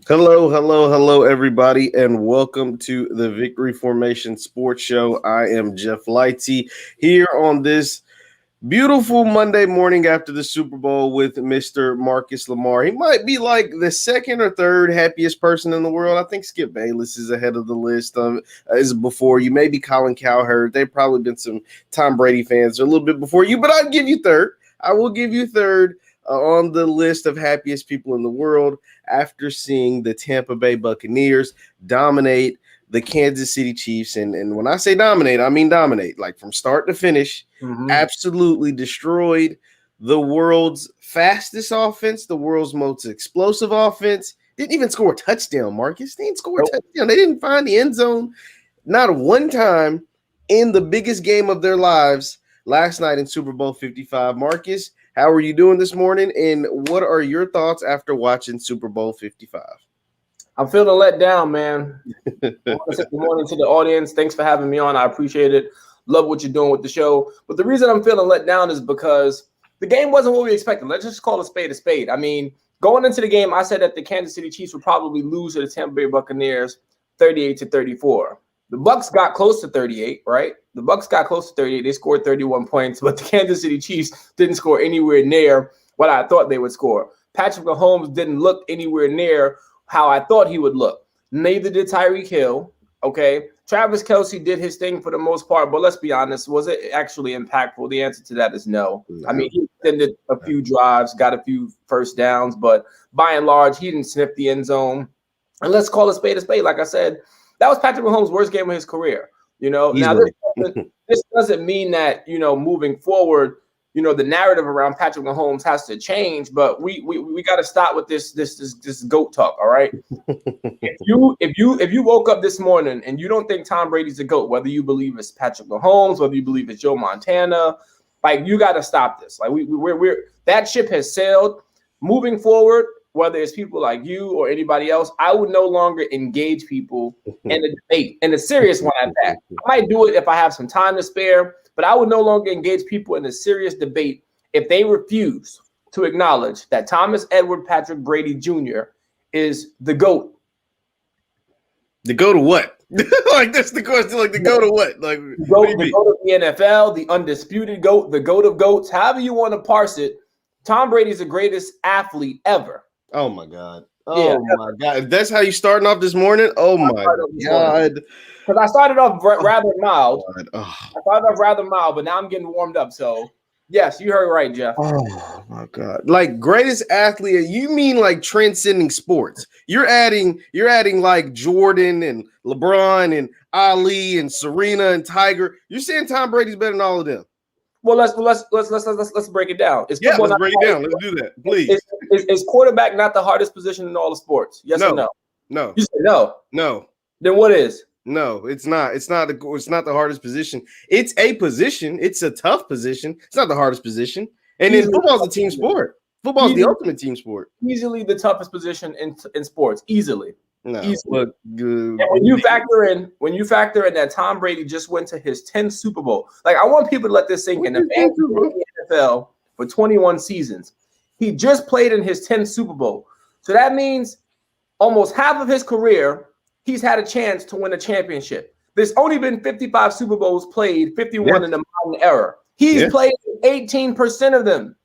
Hello, hello, hello, everybody, and welcome to the Victory Formation Sports Show. I am Jeff Lightsy here on this beautiful Monday morning after the Super Bowl with Mr. Marcus Lamar. He might be like the second or third happiest person in the world. I think Skip Bayless is ahead of the list of is before you. Maybe Colin Cowherd. They've probably been some Tom Brady fans a little bit before you, but I'd give you third. I will give you third on the list of happiest people in the world after seeing the Tampa Bay Buccaneers dominate the Kansas City Chiefs. And when I say dominate, I mean dominate, like from start to finish. Absolutely destroyed the world's fastest offense, the world's most explosive offense. Didn't even score a touchdown, Marcus. They didn't score a touchdown. They didn't find the end zone not one time in the biggest game of their lives last night in Super Bowl 55. Marcus, how are you doing this morning, and what are your thoughts after watching Super Bowl 55? I'm feeling let down, man. I want to say good morning to the audience. Thanks for having me on. I appreciate it. Love what you're doing with the show. But the reason I'm feeling let down is because the game wasn't what we expected. Let's just call a spade a spade. I mean, going into the game, I said that the Kansas City Chiefs would probably lose to the Tampa Bay Buccaneers 38-34. The Bucs got close to 38, right? The Bucs got close to 38. They scored 31 points, but the Kansas City Chiefs didn't score anywhere near what I thought they would score. Patrick Mahomes didn't look anywhere near how I thought he would look. Neither did Tyreek Hill, okay? Travis Kelce did his thing for the most part, but let's be honest, was it actually impactful? The answer to that is no. I mean, he extended a few drives, got a few first downs, but by and large, he didn't sniff the end zone. And let's call a spade a spade. Like I said, that was Patrick Mahomes' worst game of his career. You know, now this doesn't mean that, you know, moving forward, you know, the narrative around Patrick Mahomes has to change, but we got to stop with this GOAT talk. All right. if you woke up this morning and you don't think Tom Brady's a GOAT, whether you believe it's Patrick Mahomes, whether you believe it's Joe Montana, like, you got to stop this. Like, we're that ship has sailed. Moving forward, whether it's people like you or anybody else, I would no longer engage people in a debate, and a serious one at that. I might do it if I have some time to spare, but I would no longer engage people in a serious debate if they refuse to acknowledge that Thomas Edward Patrick Brady Jr. is the GOAT. The GOAT of what? Like, that's the question. Like, the GOAT of what? Like, the GOAT of the NFL, the undisputed GOAT, the GOAT of GOATs, however you want to parse it. Tom Brady is the greatest athlete ever. Oh my God. Oh my God. If that's how you starting off this morning, oh my God. Because I started off rather mild. But now I'm getting warmed up. So yes, you heard right, Jeff. Oh my God. Like, greatest athlete, you mean like transcending sports. You're adding like Jordan and LeBron and Ali and Serena and Tiger. You're saying Tom Brady's better than all of them. Well, let's break it down. Let's break it down. Let's do that, please. Is quarterback not the hardest position in all the sports? Yes or no? No. You say no. No. Then what is? No, it's not. It's not the hardest position. It's a position. It's a tough position. It's not the hardest position. And then football's a team sport. Football's the ultimate team sport. Easily the toughest position in sports. Easily. No, look, and when you factor in that Tom Brady just went to his 10th Super Bowl, like, I want people to let this sink in. The man in the NFL for 21 seasons. He just played in his 10th Super Bowl. So that means almost half of his career, he's had a chance to win a championship. There's only been 55 Super Bowls played, 51 in the modern era. He's played 18% of them.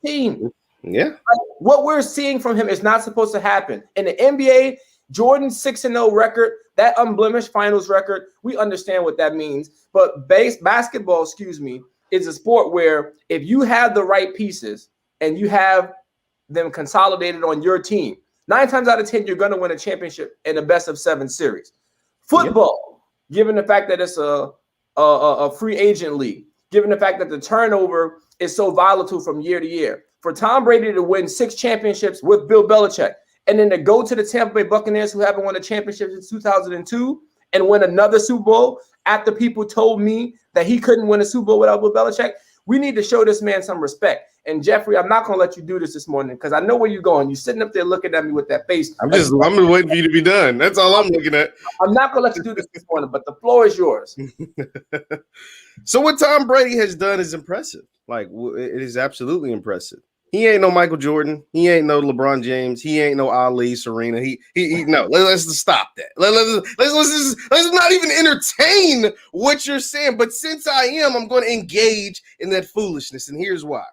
18. Yeah. Like, what we're seeing from him is not supposed to happen. In the NBA, Jordan's 6-0 record, that unblemished finals record, we understand what that means. But basketball, is a sport where if you have the right pieces and you have them consolidated on your team, 9 times out of 10, you're going to win a championship in a best-of-7 series. Football, given the fact that it's a free agent league, given the fact that the turnover is so volatile from year to year, for Tom Brady to win 6 championships with Bill Belichick and then to go to the Tampa Bay Buccaneers, who haven't won a championship since 2002, and win another Super Bowl after people told me that he couldn't win a Super Bowl without Bill Belichick, we need to show this man some respect. And Jeffrey, I'm not going to let you do this morning because I know where you're going. You're sitting up there looking at me with that face. I'm just waiting for you to be done. That's all I'm looking at. I'm not going to let you do this morning, but the floor is yours. So what Tom Brady has done is impressive. Like, it is absolutely impressive. He ain't no Michael Jordan. He ain't no LeBron James. He ain't no Ali, Serena. He no. Let's just stop that. Let's not even entertain what you're saying. But since I am, I'm going to engage in that foolishness, and here's why.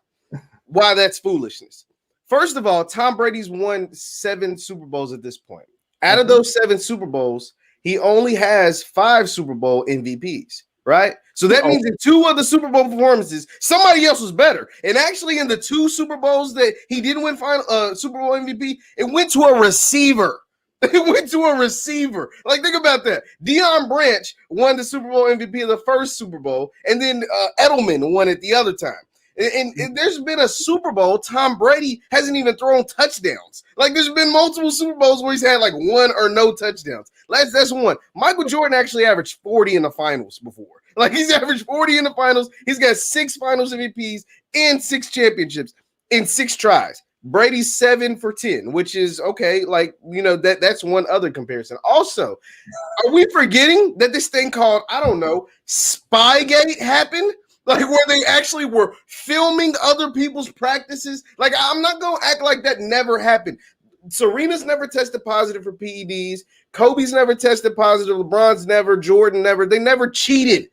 Why that's foolishness. First of all, Tom Brady's won 7 Super Bowls at this point. Out of those 7 Super Bowls, he only has 5 Super Bowl MVPs. Right? So that means in 2 of the Super Bowl performances, somebody else was better. And actually, in the 2 Super Bowls that he didn't win final Super Bowl MVP, it went to a receiver. It went to a receiver. Like, think about that. Deion Branch won the Super Bowl MVP of the first Super Bowl, and then Edelman won it the other time. And there's been a Super Bowl, Tom Brady hasn't even thrown touchdowns. Like, there's been multiple Super Bowls where he's had like 1 or no touchdowns. That's one. Michael Jordan actually averaged 40 in the finals before. Like, he's averaged 40 in the finals. He's got 6 finals MVPs and 6 championships in 6 tries. Brady's 7 for 10, which is okay. Like, that's one other comparison. Also, are we forgetting that this thing called, I don't know, Spygate happened? Like, where they actually were filming other people's practices. Like, I'm not going to act like that never happened. Serena's never tested positive for PEDs. Kobe's never tested positive. LeBron's never. Jordan never. They never cheated.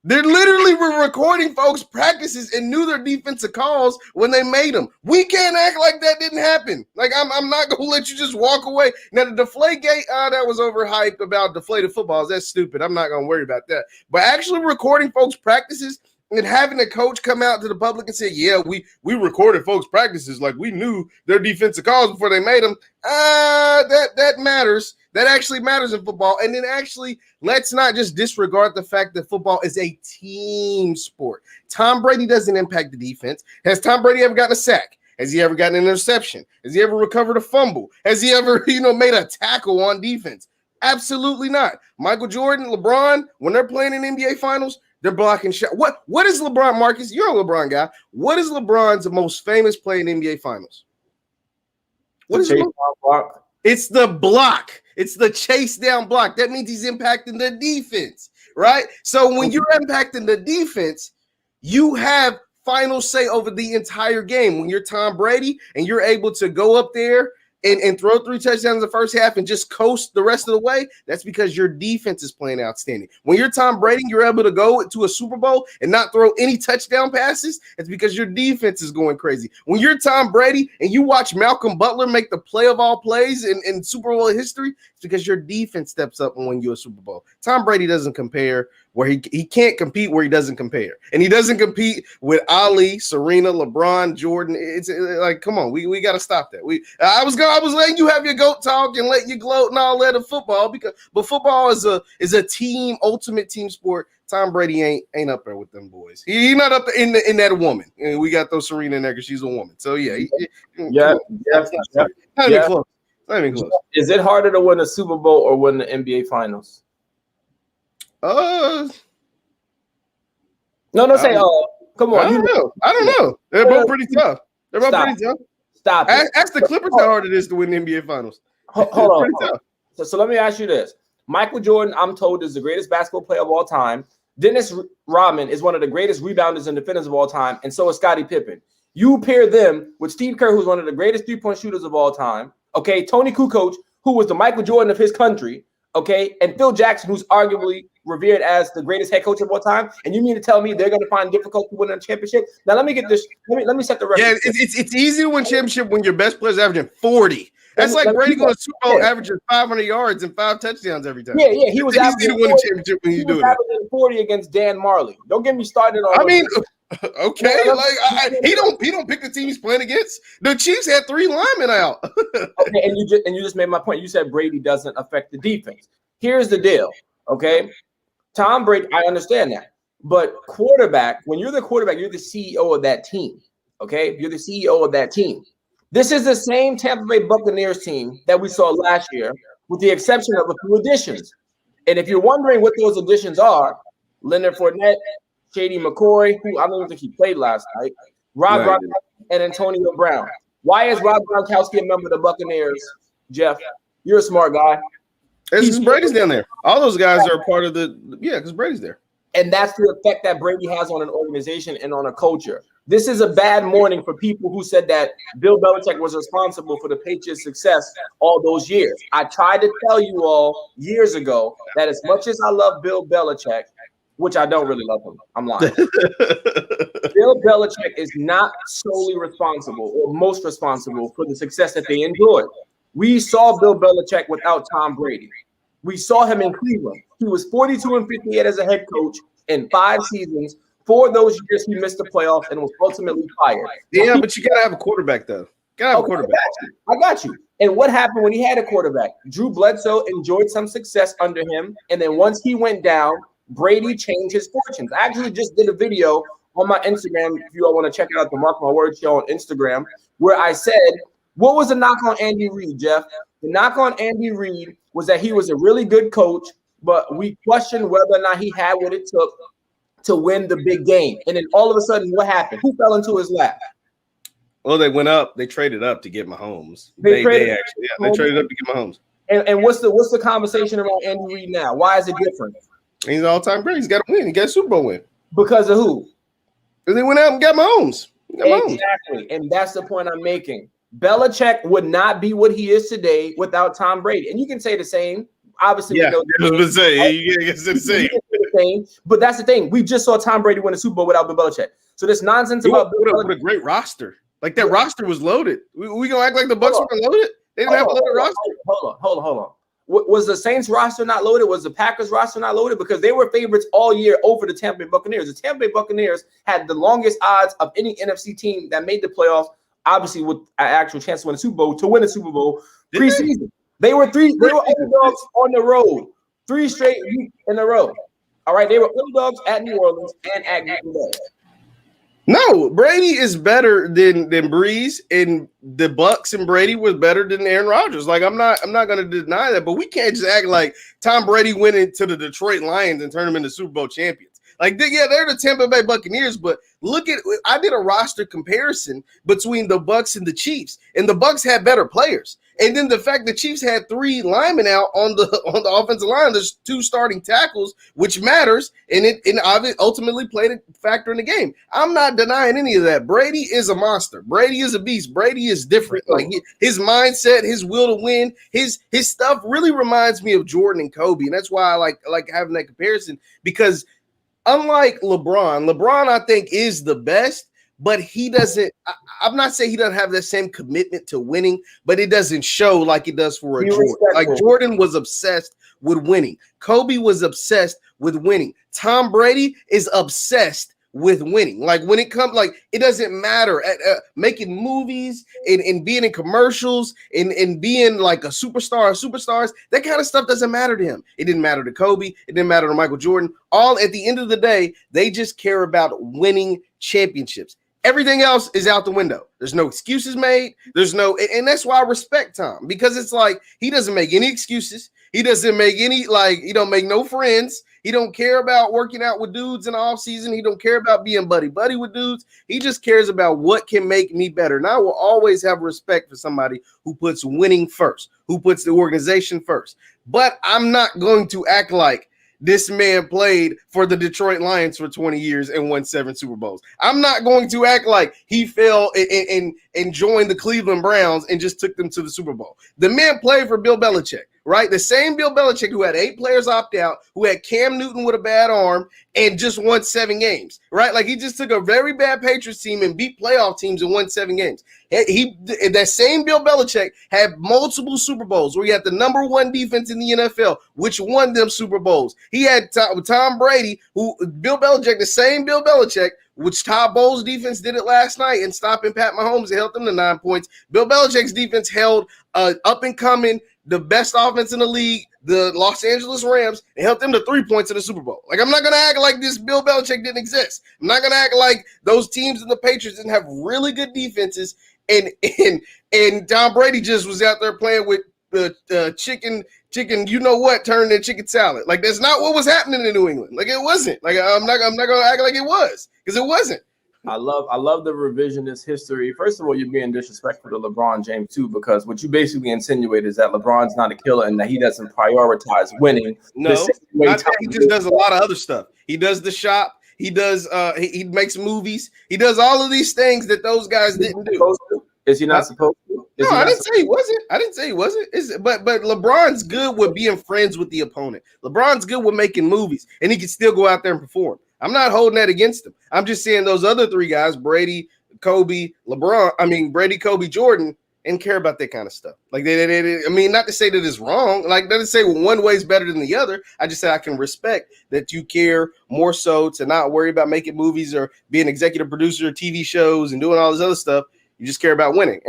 They literally were recording folks' practices and knew their defensive calls when they made them. We can't act like that didn't happen. Like, I'm not going to let you just walk away. Now, the Deflategate, that was overhyped about deflated footballs. That's stupid. I'm not going to worry about that. But actually recording folks' practices and having a coach come out to the public and say, yeah, we recorded folks' practices like we knew their defensive calls before they made them, that matters. That actually matters in football. And then actually, let's not just disregard the fact that football is a team sport. Tom Brady doesn't impact the defense. Has Tom Brady ever gotten a sack? Has he ever gotten an interception? Has he ever recovered a fumble? Has he ever, made a tackle on defense? Absolutely not. Michael Jordan, LeBron, when they're playing in NBA Finals, they're blocking shot. What is LeBron, Marcus? You're a LeBron guy. What is LeBron's most famous play in NBA Finals? What is it? It's the block. It's the chase down block. That means he's impacting the defense, right? So when you're impacting the defense, you have final say over the entire game. When you're Tom Brady and you're able to go up there and throw 3 touchdowns in the first half and just coast the rest of the way, that's because your defense is playing outstanding. When you're Tom Brady, you're able to go to a Super Bowl and not throw any touchdown passes, it's because your defense is going crazy. When you're Tom Brady and you watch Malcolm Butler make the play of all plays in Super Bowl history, it's because your defense steps up and win you a Super Bowl. Tom Brady doesn't compare where he can't compete where he doesn't compare. And he doesn't compete with Ali, Serena, LeBron, Jordan. It's like, come on, we got to stop that. I was letting you have your goat talk and let you gloat and all that of football, but football is a team, ultimate team sport. Tom Brady ain't up there with them boys. He's not up there in that woman. And we got those Serena in there because she's a woman. So yeah. Not even close. Not even close. Is it harder to win a Super Bowl or win the NBA Finals? No, say come on. I don't know. They're both pretty tough. Stop it. Ask the Clippers how hard it is to win the NBA Finals. Hold on. So let me ask you this. Michael Jordan, I'm told, is the greatest basketball player of all time. Dennis Rodman is one of the greatest rebounders and defenders of all time, and so is Scottie Pippen. You pair them with Steve Kerr, who's one of the greatest three-point shooters of all time. Okay, Tony Kukoc, who was the Michael Jordan of his country. Okay, and Phil Jackson, who's arguably revered as the greatest head coach of all time, and you mean to tell me they're going to find difficult to win a championship? Now let me get this. Let me set the record. Yeah, it's easy to win championship when your best player's averaging 40. That's like Brady going to Super Bowl averaging 500 yards and 5 touchdowns every time. Yeah, he was easy to win a championship when you do it. 40 against Dan Marley. Don't get me started on. I mean, okay, he don't pick the team he's playing against. The Chiefs had 3 linemen out. Okay, and you just made my point. You said Brady doesn't affect the defense. Here's the deal. Okay, Tom Brady, I understand that, but quarterback, when you're the quarterback, you're the CEO of that team. Okay, you're the CEO of that team. This is the same Tampa Bay Buccaneers team that we saw last year, with the exception of a few additions. And if you're wondering what those additions are, Leonard Fournette, Shady McCoy, who I don't even think he played last night, Rob Gronkowski, and Antonio Brown. Why is Rob Gronkowski a member of the Buccaneers, Jeff? You're a smart guy. Because Brady's down there. All those guys are part of because Brady's there. And that's the effect that Brady has on an organization and on a culture. This is a bad morning for people who said that Bill Belichick was responsible for the Patriots' success all those years. I tried to tell you all years ago that as much as I love Bill Belichick, which I don't really love him, I'm lying. Bill Belichick is not solely responsible or most responsible for the success that they enjoyed. We saw Bill Belichick without Tom Brady. We saw him in Cleveland. He was 42-58 as a head coach in 5 seasons. 4 of those years, he missed the playoffs and was ultimately fired. Yeah, but you got to have a quarterback, though. Got to have a quarterback. I got you. And what happened when he had a quarterback? Drew Bledsoe enjoyed some success under him. And then once he went down, Brady changed his fortunes. I actually just did a video on my Instagram, if you all want to check it out, the Mark My Words show on Instagram, where I said, what was the knock on Andy Reid, Jeff? The knock on Andy Reid was that he was a really good coach, but we questioned whether or not he had what it took to win the big game. And then all of a sudden, what happened? Who fell into his lap? Well, they went up. They traded up to get Mahomes. They traded up to get Mahomes. And what's the conversation around Andy Reid now? Why is it different? He's an all-time great. He's got to win. He got a Super Bowl win. Because of who? Because they went out and got Mahomes. Exactly. And that's the point I'm making. Belichick would not be what he is today without Tom Brady. And you can say the same. Obviously, yeah, you can say the same. But that's the thing. We just saw Tom Brady win a Super Bowl without Bill Belichick. So this nonsense about Bill Belichick. What a great roster. Like that roster was loaded. We gonna act like the Bucs were loaded? They didn't have a loaded roster. Hold on. Was the Saints roster not loaded? Was the Packers roster not loaded? Because they were favorites all year over the Tampa Bay Buccaneers. The Tampa Bay Buccaneers had the longest odds of any NFC team that made the playoffs, obviously with an actual chance to win a Super Bowl preseason. They were underdogs on the road, 3 straight weeks in a row. All right, they were underdogs at New Orleans and at Green Bay. No, Brady is better than Breeze, and the Bucs and Brady was better than Aaron Rodgers. Like I'm not going to deny that, but we can't just act like Tom Brady went into the Detroit Lions and turned them into Super Bowl champions. Like they're the Tampa Bay Buccaneers, but I did a roster comparison between the Bucs and the Chiefs, and the Bucs had better players. And then the fact the Chiefs had 3 linemen out on the offensive line, there's 2 starting tackles, which matters, and it ultimately played a factor in the game. I'm not denying any of that. Brady is a monster. Brady is a beast. Brady is different. Like his mindset, his will to win, his stuff really reminds me of Jordan and Kobe, and that's why I like having that comparison, because unlike LeBron, I think is the best. But he doesn't. I'm not saying he doesn't have that same commitment to winning, but it doesn't show like it does for a Jordan. Like Jordan was obsessed with winning. Kobe was obsessed with winning. Tom Brady is obsessed with winning. Like when it comes, like it doesn't matter at making movies and being in commercials and being like a superstar or superstars. That kind of stuff doesn't matter to him. It didn't matter to Kobe. It didn't matter to Michael Jordan. All at the end of the day, they just care about winning championships. Everything else is out the window. There's no excuses made. And that's why I respect Tom, because it's like he doesn't make any excuses. He doesn't make any, he don't make no friends. He don't care about working out with dudes in the off season. He don't care about being buddy with dudes. He just cares about what can make me better. And I will always have respect for somebody who puts winning first, who puts the organization first. But I'm not going to act like this man played for the Detroit Lions for 20 years and won 7 Super Bowls. I'm not going to act like he fell and joined the Cleveland Browns and just took them to the Super Bowl. The man played for Bill Belichick, right? The same Bill Belichick who had 8 players opt out, who had Cam Newton with a bad arm and just won 7 games, right? Like he just took a very bad Patriots team and beat playoff teams and won 7 games. That same Bill Belichick had multiple Super Bowls where he had the number 1 defense in the NFL, which won them Super Bowls. He had Tom Brady, who Bill Belichick, the same Bill Belichick, which Todd Bowles' defense did it last night and stopping Pat Mahomes and held them to 9 points. Bill Belichick's defense held up and coming, the best offense in the league, the Los Angeles Rams, and helped them to 3 points in the Super Bowl. Like, I'm not going to act like this Bill Belichick didn't exist. I'm not going to act like those teams in the Patriots didn't have really good defenses and Tom Brady just was out there playing with the chicken, you know what, turned into chicken salad. Like, that's not what was happening in New England. Like, it wasn't. Like, I'm not going to act like it was, because it wasn't. I love the revisionist history. First of all, you're being disrespectful to LeBron James too, because what you basically insinuate is that LeBron's not a killer and that he doesn't prioritize winning. No, I think he just does a lot of other stuff. He does the shop. He does. He makes movies. He does all of these things that those guys didn't do. Is he not supposed to? No, I didn't say he wasn't. I didn't say he wasn't. But LeBron's good with being friends with the opponent. LeBron's good with making movies, and he can still go out there and perform. I'm not holding that against him. I'm just saying those other three guys, Brady, Kobe, Brady, Kobe, Jordan, and care about that kind of stuff. Like they I mean, not to say that it's wrong. Like, not to say one way is better than the other. I just say I can respect that you care more so to not worry about making movies or being executive producer of TV shows and doing all this other stuff. You just care about winning.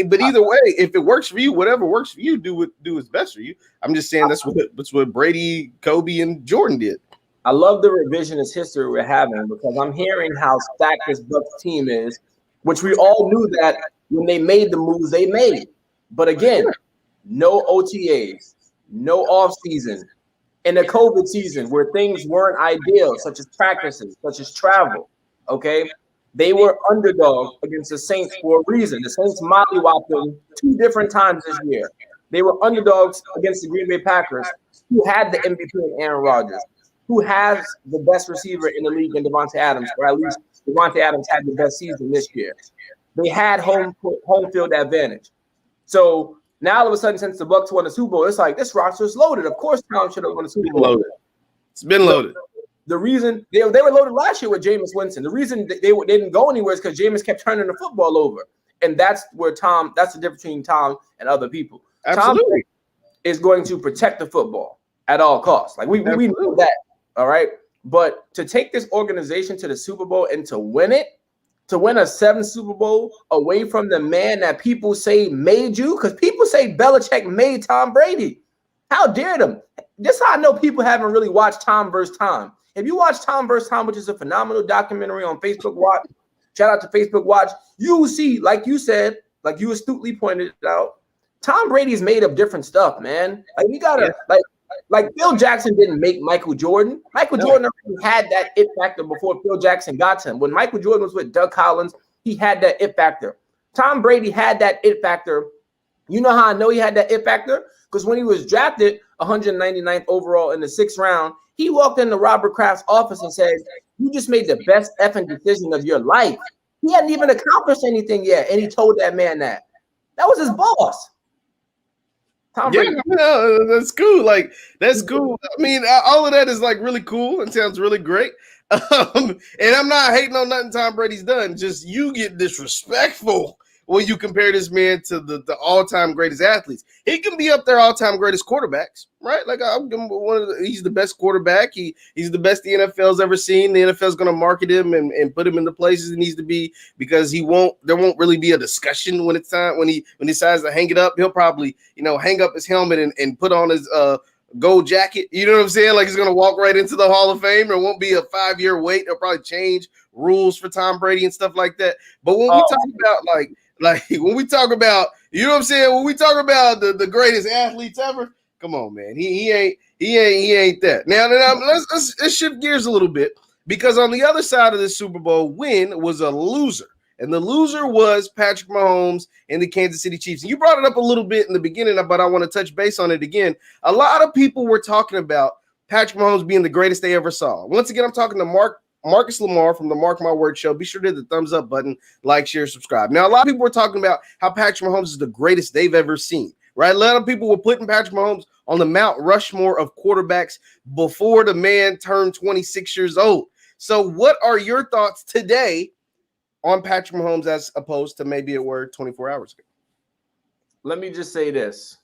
But either way, if it works for you, whatever works for you, do what's best for you. I'm just saying that's what Brady, Kobe, and Jordan did. I love the revisionist history we're having because I'm hearing how stacked this Bucks team is, which we all knew that when they made the moves they made. But again, no OTAs, no offseason. In the COVID season where things weren't ideal, such as practices, such as travel, okay? They were underdogs against the Saints for a reason. The Saints mollywhopped them 2 different times this year. They were underdogs against the Green Bay Packers, who had the MVP in Aaron Rodgers, who has the best receiver in the league in Devontae Adams, or at least Devontae Adams had the best season this year. They had home field advantage. So now all of a sudden, since the Bucks won the Super Bowl, it's like this roster is loaded. Of course, Tom should have won the Super Bowl. It's been loaded. The reason they were loaded last year with Jameis Winston. The reason they didn't go anywhere is because Jameis kept turning the football over, and that's the difference between Tom and other people. Absolutely. Tom is going to protect the football at all costs. Like we know that, all right. But to take this organization to the Super Bowl and to win it, to win a 7th Super Bowl away from the man that people say made you, because people say Belichick made Tom Brady. How dare them? This is how I know people haven't really watched Tom vs. Tom. If you watch Tom vs. Tom, which is a phenomenal documentary on Facebook Watch, shout out to Facebook Watch, you will see, like you said, like you astutely pointed out, Tom Brady's made up different stuff, man. Like you gotta like Phil Jackson didn't make Michael Jordan. Michael Jordan already had that it factor before Phil Jackson got to him. When Michael Jordan was with Doug Collins, he had that it factor. Tom Brady had that it factor. You know how I know he had that it factor? Because when he was drafted 199th overall in the 6th round, he walked into Robert Kraft's office and said, "You just made the best effing decision of your life." He hadn't even accomplished anything yet, and he told that man that. That was his boss. Tom Brady. No, that's cool. Like, that's cool. I mean, all of that is like really cool and sounds really great. And I'm not hating on nothing Tom Brady's done. Just you get disrespectful when you compare this man to the all-time greatest athletes. He can be up there all-time greatest quarterbacks, right? Like he's the best quarterback. He's the best the NFL's ever seen. The NFL's going to market him and put him in the places he needs to be because there won't really be a discussion when it's time when he decides to hang it up. He'll probably, hang up his helmet and put on his gold jacket. You know what I'm saying? Like he's going to walk right into the Hall of Fame. There won't be a 5-year wait. They'll probably change rules for Tom Brady and stuff like that. But when we talk about like when we talk about, you know what I'm saying? When we talk about the greatest athletes ever, come on, man. He ain't that. Now let's shift gears a little bit because on the other side of the Super Bowl win was a loser. And the loser was Patrick Mahomes and the Kansas City Chiefs. And you brought it up a little bit in the beginning, but I want to touch base on it again. A lot of people were talking about Patrick Mahomes being the greatest they ever saw. Once again, I'm talking to Marcus Lamar from the Mark My Word Show. Be sure to hit the thumbs up button, like, share, subscribe. Now, a lot of people were talking about how Patrick Mahomes is the greatest they've ever seen, right? A lot of people were putting Patrick Mahomes on the Mount Rushmore of quarterbacks before the man turned 26 years old. So what are your thoughts today on Patrick Mahomes as opposed to maybe it were 24 hours ago? Let me just say this.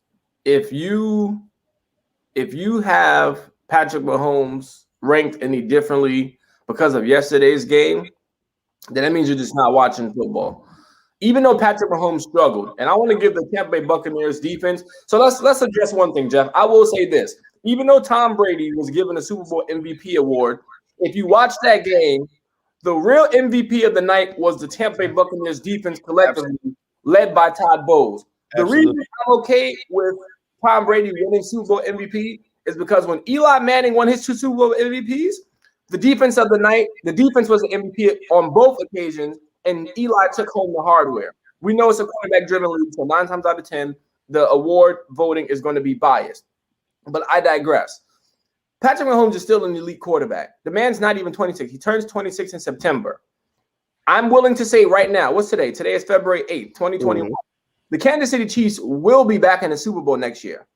If you have Patrick Mahomes ranked any differently because of yesterday's game, then that means you're just not watching football. Even though Patrick Mahomes struggled, and I want to give the Tampa Bay Buccaneers defense. So let's address one thing, Jeff. I will say this. Even though Tom Brady was given a Super Bowl MVP award, if you watch that game, the real MVP of the night was the Tampa Bay Buccaneers defense collectively, led by Todd Bowles. The reason I'm okay with Tom Brady winning Super Bowl MVP is because when Eli Manning won his 2 Super Bowl MVPs, the defense of the night, the defense was the MVP on both occasions, and Eli took home the hardware. We know it's a quarterback-driven league, so 9 times out of 10, the award voting is going to be biased. But I digress. Patrick Mahomes is still an elite quarterback. The man's not even 26. He turns 26 in September. I'm willing to say right now, what's today? Today is February 8th, 2021. Mm-hmm. The Kansas City Chiefs will be back in the Super Bowl next year.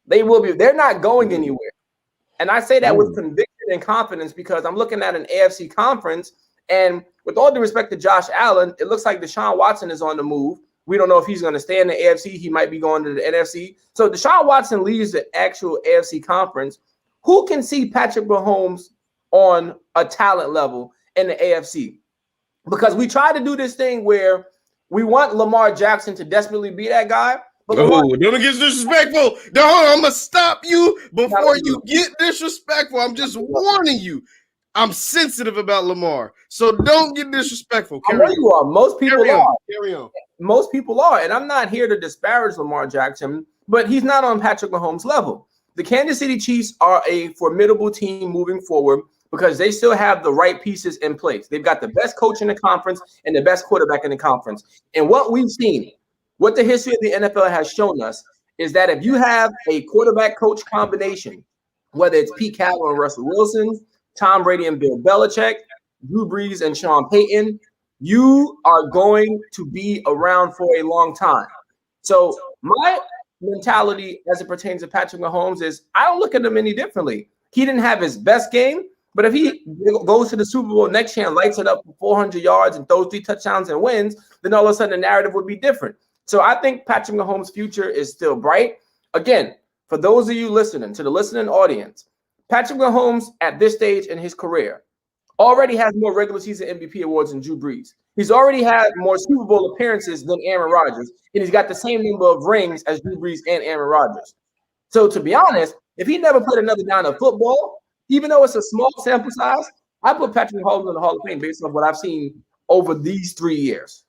They will be. They're not going anywhere. And I say that with conviction and confidence because I'm looking at an AFC conference. And with all due respect to Josh Allen, it looks like Deshaun Watson is on the move. We don't know if he's going to stay in the AFC. He might be going to the NFC. So Deshaun Watson leaves the actual AFC conference. Who can see Patrick Mahomes on a talent level in the AFC? Because we try to do this thing where we want Lamar Jackson to desperately be that guy. Don't get disrespectful. No, I'm going to stop you before you get disrespectful. I'm just warning you. I'm sensitive about Lamar. So don't get disrespectful. I know you are. Most people are. Carry on. Most people are. And I'm not here to disparage Lamar Jackson, but he's not on Patrick Mahomes' level. The Kansas City Chiefs are a formidable team moving forward because they still have the right pieces in place. They've got the best coach in the conference and the best quarterback in the conference. And what we've seen, what the history of the NFL has shown us is that if you have a quarterback-coach combination, whether it's Pete Carroll and Russell Wilson, Tom Brady and Bill Belichick, Drew Brees and Sean Payton, you are going to be around for a long time. So my mentality as it pertains to Patrick Mahomes is I don't look at him any differently. He didn't have his best game, but if he goes to the Super Bowl next year and lights it up for 400 yards and throws 3 touchdowns and wins, then all of a sudden the narrative would be different. So I think Patrick Mahomes' future is still bright. Again, for those of you listening, to the listening audience, Patrick Mahomes at this stage in his career already has more regular season MVP awards than Drew Brees. He's already had more Super Bowl appearances than Aaron Rodgers, and he's got the same number of rings as Drew Brees and Aaron Rodgers. So to be honest, if he never played another down of football, even though it's a small sample size, I put Patrick Mahomes in the Hall of Fame based on what I've seen over these 3 years.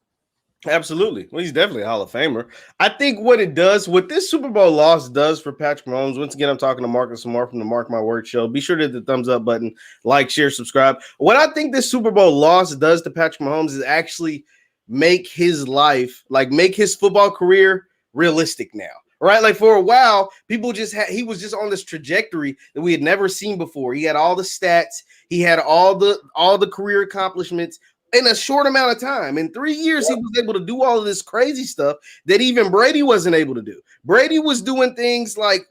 Absolutely. Well, he's definitely a Hall of Famer. I think what it does, what this Super Bowl loss does for Patrick Mahomes, once again, I'm talking to Marcus Lamar from the Mark My Word show. Be sure to hit the thumbs up button, like, share, subscribe. What I think this Super Bowl loss does to Patrick Mahomes is actually make his life, like make his football career realistic now. Right? Like for a while, people just he was just on this trajectory that we had never seen before. He had all the stats, he had all the career accomplishments in a short amount of time. In 3 years, he was able to do all of this crazy stuff that even Brady wasn't able to do. Brady was doing things like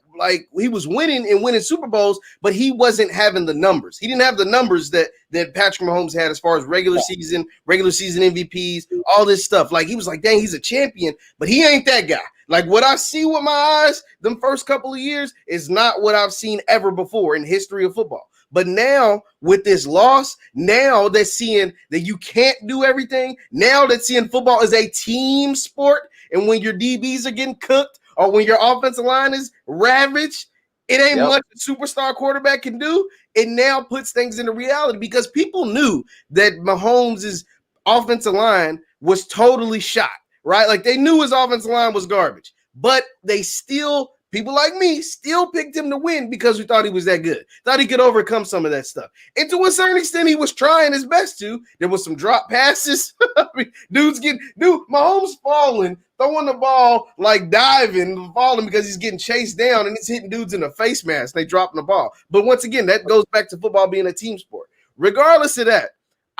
he was winning and winning Super Bowls, but he wasn't having the numbers. He didn't have the numbers that Patrick Mahomes had as far as regular season MVPs, all this stuff. Like he was like, dang, he's a champion, but he ain't that guy. Like what I see with my eyes, them first couple of years is not what I've seen ever before in the history of football. But now with this loss, now they're seeing that you can't do everything. Now they're seeing football is a team sport. And when your DBs are getting cooked or when your offensive line is ravaged, it ain't much a superstar quarterback can do. It now puts things into reality because people knew that Mahomes' offensive line was totally shot, right? Like they knew his offensive line was garbage, but they still – people like me still picked him to win because we thought he was that good. Thought he could overcome some of that stuff. And to a certain extent, he was trying his best to. There was some drop passes. I mean, Mahomes falling, throwing the ball, like diving, falling because he's getting chased down and it's hitting dudes in the face mask. They dropping the ball. But once again, that goes back to football being a team sport. Regardless of that,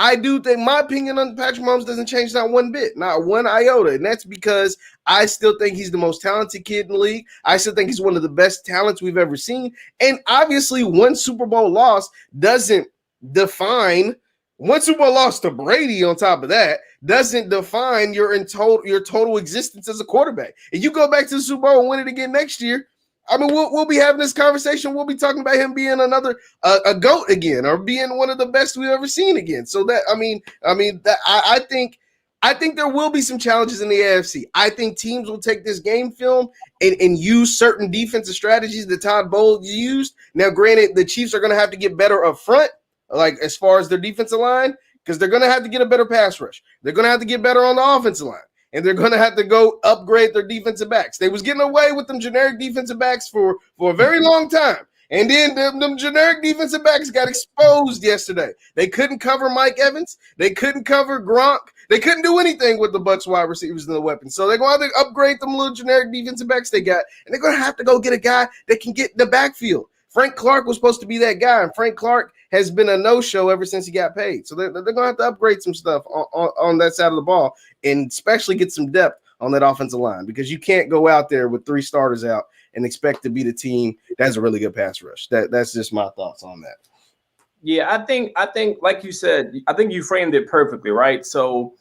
I do think my opinion on Patrick Mahomes doesn't change not one bit, not one iota. And that's because I still think he's the most talented kid in the league. I still think he's one of the best talents we've ever seen. And obviously one Super Bowl loss doesn't define – one Super Bowl loss to Brady on top of that doesn't define your total existence as a quarterback. If you go back to the Super Bowl and win it again next year, I mean, we'll be having this conversation. We'll be talking about him being another a GOAT again, or being one of the best we've ever seen again. So that I think there will be some challenges in the AFC. I think teams will take this game film and use certain defensive strategies that Todd Bowles used. Now, granted, the Chiefs are going to have to get better up front, like as far as their defensive line, because they're going to have to get a better pass rush. They're going to have to get better on the offensive line. And they're going to have to go upgrade their defensive backs. They was getting away with them generic defensive backs for a very long time. And then them generic defensive backs got exposed yesterday. They couldn't cover Mike Evans. They couldn't cover Gronk. They couldn't do anything with the Bucs wide receivers and the weapons. So they're going to have to upgrade them little generic defensive backs they got. And they're going to have to go get a guy that can get in the backfield. Frank Clark was supposed to be that guy, and Frank Clark has been a no-show ever since he got paid. So they're going to have to upgrade some stuff on that side of the ball, and especially get some depth on that offensive line, because you can't go out there with 3 starters out and expect to beat a team that has a really good pass rush. That's just my thoughts on that. Yeah, I think like you said, I think you framed it perfectly, right? So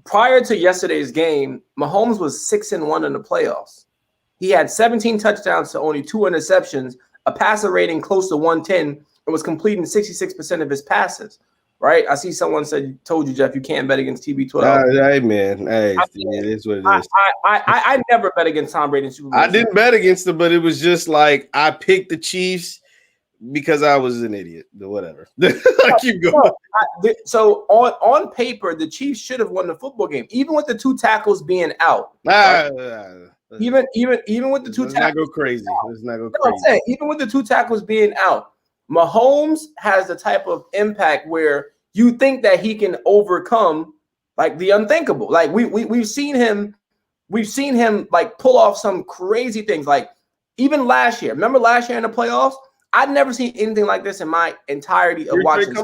prior to yesterday's game, Mahomes was 6-1 in the playoffs. He had 17 touchdowns to only 2 interceptions, a passer rating close to 110, and was completing 66% of his passes. Right? I see someone told you, Jeff, you can't bet against TB12. Hey, man. Hey, it is what it is. I never bet against Tom Brady in Super Bowl. I didn't bet against him, but it was just like I picked the Chiefs because I was an idiot. Whatever. Keep going. So on paper, the Chiefs should have won the football game, even with the 2 tackles being out. Right? Even with the 2 tackles. Let's not go crazy. I'm saying, even with the 2 tackles being out, Mahomes has the type of impact where you think that he can overcome like the unthinkable. Like we've seen him like pull off some crazy things. Like even last year, remember last year in the playoffs? I'd never seen anything like this in my entirety of watching.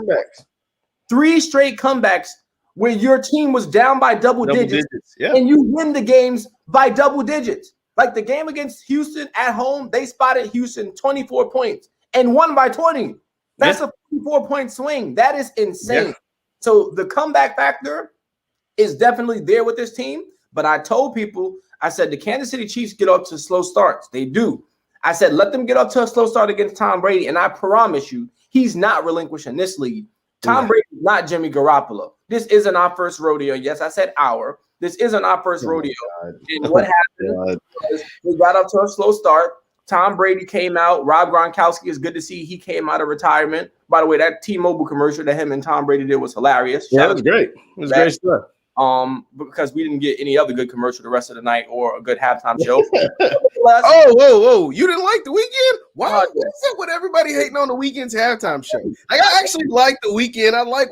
3 straight comebacks where your team was down by double digits. Yeah. And you win the games by double digits. Like the game against Houston at home, they spotted Houston 24 points and won by 20. That's a 44-point swing. That is insane. Yeah. So the comeback factor is definitely there with this team. But I told people, I said, the Kansas City Chiefs get off to slow starts. They do. I said, let them get off to a slow start against Tom Brady. And I promise you, he's not relinquishing this lead. Tom Brady is not Jimmy Garoppolo. This isn't our first rodeo. Yes, I said our. This isn't our first rodeo. And what happened was we got off to a slow start. Tom Brady came out. Rob Gronkowski, is good to see. He came out of retirement. By the way, that T-Mobile commercial that him and Tom Brady did was hilarious. Yeah, it was great. It was great stuff. Because we didn't get any other good commercial the rest of the night or a good halftime show. Whoa! You didn't like the weekend? Wow, what's up with everybody hating on the weekend's halftime show? Like, I actually like the weekend. I like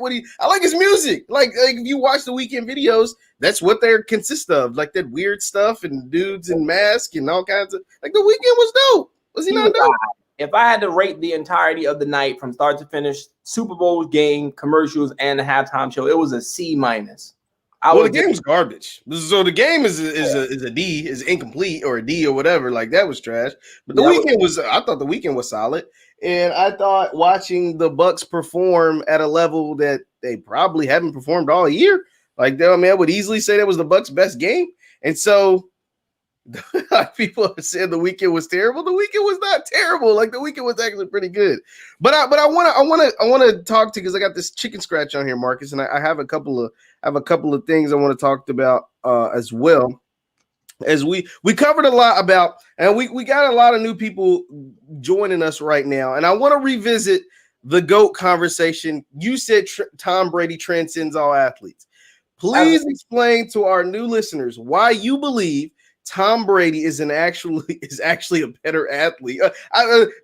his music. Like if you watch the weekend videos, that's what they consist of. Like that weird stuff and dudes in masks and all kinds of. Like the weekend was dope. Was he not dope? If I had to rate the entirety of the night from start to finish, Super Bowl game, commercials, and the halftime show, it was a C-. The game's garbage. So the game is a D, is incomplete or a D or whatever. Like that was trash. But the weekend I thought the weekend was solid. And I thought watching the Bucks perform at a level that they probably haven't performed all year. Like, I mean, I would easily say that was the Bucks' best game. And so people have said the weekend was terrible. The weekend was not terrible. Like the weekend was actually pretty good. But I want to talk to, because I got this chicken scratch on here, Marcus, and I have a couple of things I want to talk about as well. As we covered a lot about, and we got a lot of new people joining us right now, and I want to revisit the GOAT conversation. You said Tom Brady transcends all athletes. Please explain to our new listeners why you believe Tom Brady is actually a better athlete.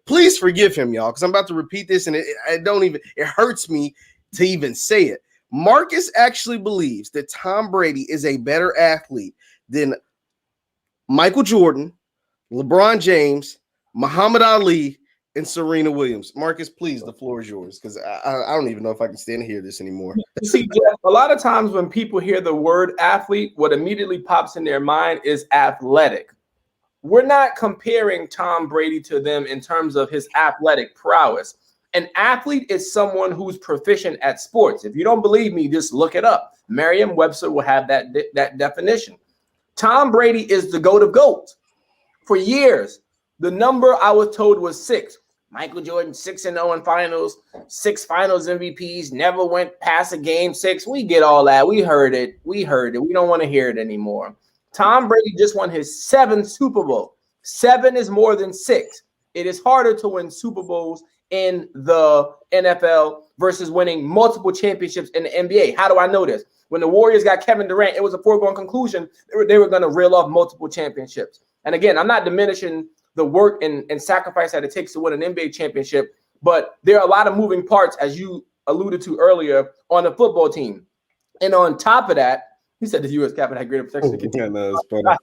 Please forgive him, y'all, because I'm about to repeat this, and it hurts me to even say it. Marcus actually believes that Tom Brady is a better athlete than Michael Jordan, LeBron James, Muhammad Ali, and Serena Williams. Marcus, please, the floor is yours, because I don't even know if I can stand to hear this anymore. You see, Jeff, a lot of times when people hear the word athlete, what immediately pops in their mind is athletic. We're not comparing Tom Brady to them in terms of his athletic prowess. An athlete is someone who's proficient at sports. If you don't believe me, just look it up. Merriam-Webster will have that definition. Tom Brady is the GOAT of GOATs. For years, the number I was told was 6. Michael Jordan 6-0 in finals, 6 finals MVPs, never went past a game 6. We get all that. We heard it. We don't want to hear it anymore. Tom Brady just won his 7th Super Bowl. 7 is more than 6. It is harder to win Super Bowls in the NFL versus winning multiple championships in the NBA. How do I know this? When the Warriors got Kevin Durant, it was a foregone conclusion they were going to reel off multiple championships. And again, I'm not diminishing the work and sacrifice that it takes to win an NBA championship, but there are a lot of moving parts, as you alluded to earlier, on the football team. And on top of that, he said the U.S. Captain had greater protection. Yeah, no, it's funny.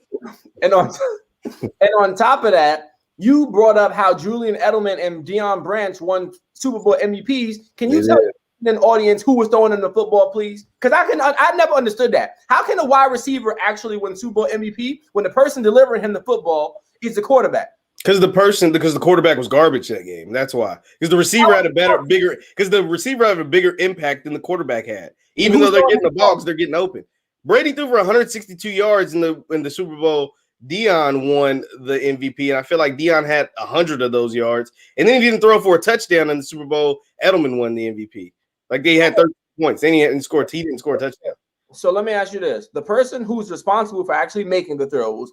And on top of that, You brought up how Julian Edelman and Deion Branch won Super Bowl MVPs. Can you tell an audience who was throwing in the football, please? Because I never understood that. How can a wide receiver actually win Super Bowl MVP when the person delivering him the football is the quarterback? Because the quarterback was garbage that game. That's why. Because the receiver had a bigger impact than the quarterback had. Even though they're getting the balls, they're getting open. Brady threw for 162 yards in the Super Bowl. Deion won the MVP, and I feel like Deion had 100 of those yards. And then he didn't throw for a touchdown in the Super Bowl. Edelman won the MVP. Like they had 30 points. Then he didn't score a touchdown. So let me ask you this: the person who's responsible for actually making the throws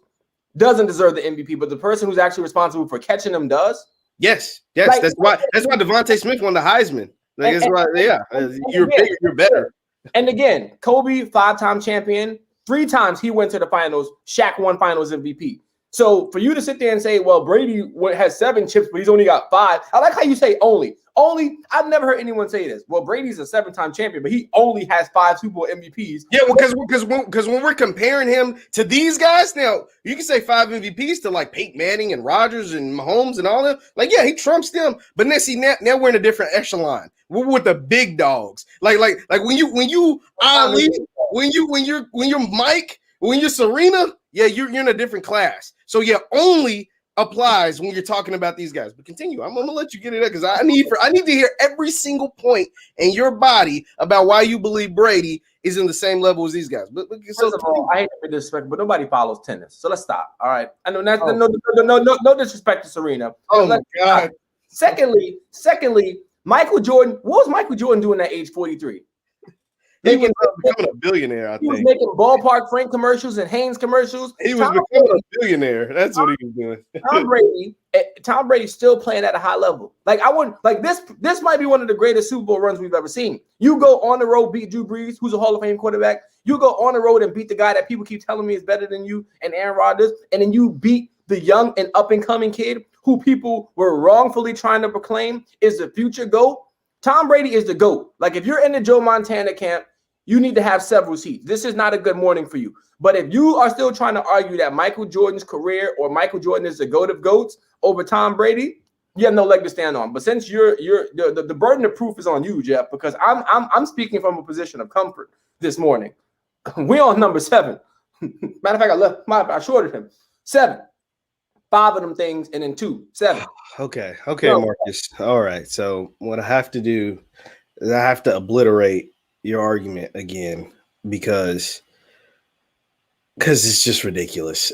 doesn't deserve the MVP, but the person who's actually responsible for catching them does. Yes. Like, that's why Devontae Smith won the Heisman. Like, you're bigger, you're better. And again, Kobe, 5-time champion, 3 times he went to the finals. Shaq won finals MVP. So for you to sit there and say, well, Brady has 7 chips, but he's only got 5. I like how you say only. Only, I've never heard anyone say this. Well, Brady's a 7-time champion, but he only has 5 Super Bowl MVPs. Yeah, because when we're comparing him to these guys, now you can say 5 MVPs to like Peyton Manning and Rodgers and Mahomes and all that. Like, yeah, he trumps them. But now we're in a different echelon. We're with the big dogs. Like when you're Mike, when you're Serena, yeah, you're in a different class. So yeah, only applies when you're talking about these guys. But continue. I'm gonna let you get it up because I need to hear every single point in your body about why you believe Brady is in the same level as these guys. But first of all, I hate to be disrespectful, but nobody follows tennis, so let's stop. All right, I know that's no disrespect to Serena. Oh my God. Secondly, Michael Jordan. What was Michael Jordan doing at age 43? He was becoming a billionaire, I think. He was making Ballpark Frank commercials and Hanes commercials. He was becoming a billionaire. That's what he was doing. Tom Brady's still playing at a high level. Like this might be one of the greatest Super Bowl runs we've ever seen. You go on the road, beat Drew Brees, who's a Hall of Fame quarterback. You go on the road and beat the guy that people keep telling me is better than you and Aaron Rodgers, and then you beat the young and up-and-coming kid who people were wrongfully trying to proclaim is the future GOAT. Tom Brady is the GOAT. Like, if you're in the Joe Montana camp, you need to have several seats. This is not a good morning for you. But if you are still trying to argue that Michael Jordan's career or Michael Jordan is the GOAT of GOATs over Tom Brady, you have no leg to stand on. But since the burden of proof is on you, Jeff, because I'm speaking from a position of comfort this morning. We're on number 7. Matter of fact, I shorted him. 7. 5 of them things, and then 2, 7. Okay, Marcus. All right. So what I have to do is I have to obliterate your argument again because it's just ridiculous.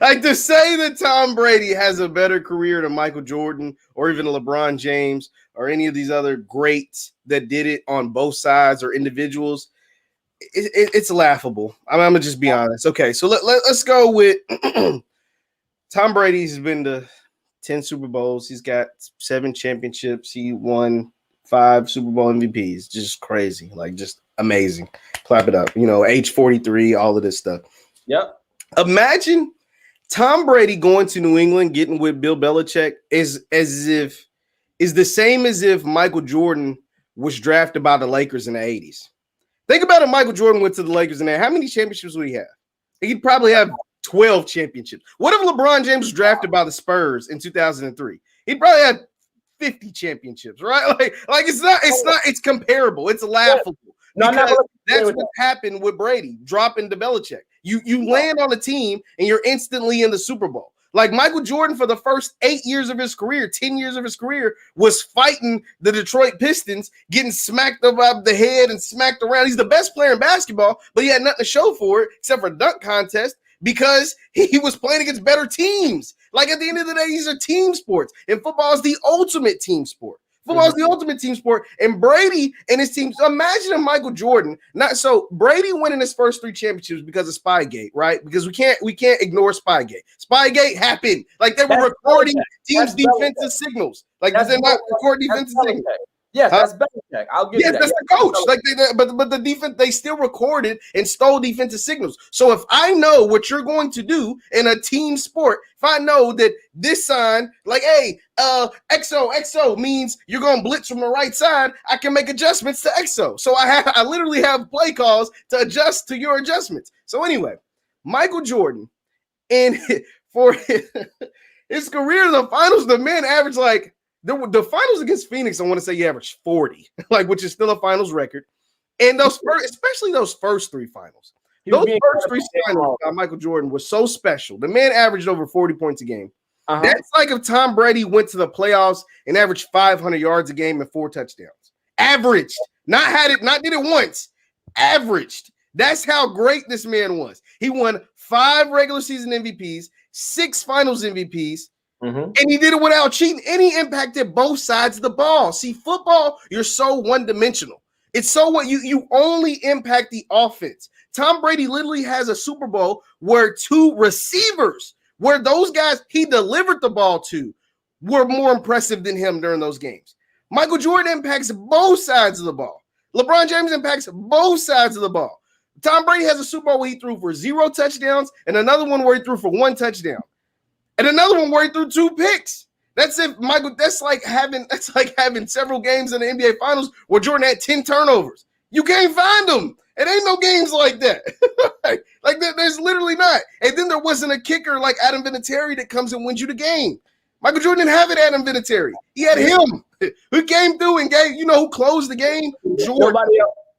like to say that Tom Brady has a better career than Michael Jordan or even LeBron James or any of these other greats that did it on both sides or individuals. It's laughable. I'm gonna just be honest. Okay, so let's go with Tom Brady's been to 10 Super Bowls. He's got 7 championships. He won 5 Super Bowl MVPs. Just crazy. Like, just amazing. Clap it up. Age 43, all of this stuff. Yep. Imagine Tom Brady going to New England, getting with Bill Belichick is the same as if Michael Jordan was drafted by the Lakers in the 80s. Think about if Michael Jordan went to the Lakers in there. How many championships would he have? He'd probably have 12 championships. What if LeBron James was drafted by the Spurs in 2003? He'd probably have 50 championships, right? Like it's comparable. It's laughable. Because that's what happened with Brady dropping to Belichick. You land on a team and you're instantly in the Super Bowl. Like Michael Jordan for the first 8 years of his career, 10 years of his career was fighting the Detroit Pistons, getting smacked above the head and smacked around. He's the best player in basketball, but he had nothing to show for it except for a dunk contest because he was playing against better teams. Like at the end of the day, these are team sports, and football is the ultimate team sport. Football is the ultimate team sport, and Brady and his team. So imagine if Michael Jordan, Brady winning his first 3 championships because of Spygate, right? Because we can't ignore Spygate. Spygate happened. Like they were recording teams' defensive signals. Like they're not recording defensive signals. Yes, that's Belichick. I'll give you that. Yes, that's the coach. Like but the defense, they still recorded and stole defensive signals. So if I know what you're going to do in a team sport, if I know that this sign, like, hey, XO means you're going to blitz from the right side, I can make adjustments to XO. So I literally have play calls to adjust to your adjustments. So anyway, Michael Jordan, and for his career in the finals. The man averaged like the finals against Phoenix. I want to say he averaged 40, like which is still a finals record. And especially those first three finals. Those first three finals by Michael Jordan was so special. The man averaged over 40 points a game. That's like if Tom Brady went to the playoffs and averaged 500 yards a game and 4 touchdowns. Averaged. Not did it once. Averaged. That's how great this man was. He won 5 regular season MVPs, 6 finals MVPs, and he did it without cheating. And he impacted both sides of the ball. See, football, you're so one-dimensional. It's so what you only impact the offense. Tom Brady literally has a Super Bowl where 2 receivers, where those guys he delivered the ball to, were more impressive than him during those games. Michael Jordan impacts both sides of the ball. LeBron James impacts both sides of the ball. Tom Brady has a Super Bowl where he threw for 0 touchdowns and another one where he threw for 1 touchdown. And another one where he threw 2 picks. That's like having several games in the NBA Finals where Jordan had 10 turnovers. You can't find them. It ain't no games like that. like that, there's literally not. And then there wasn't a kicker like Adam Vinatieri that comes and wins you the game. Michael Jordan didn't have it, Adam Vinatieri. He had him who came through and gave, who closed the game? Jordan.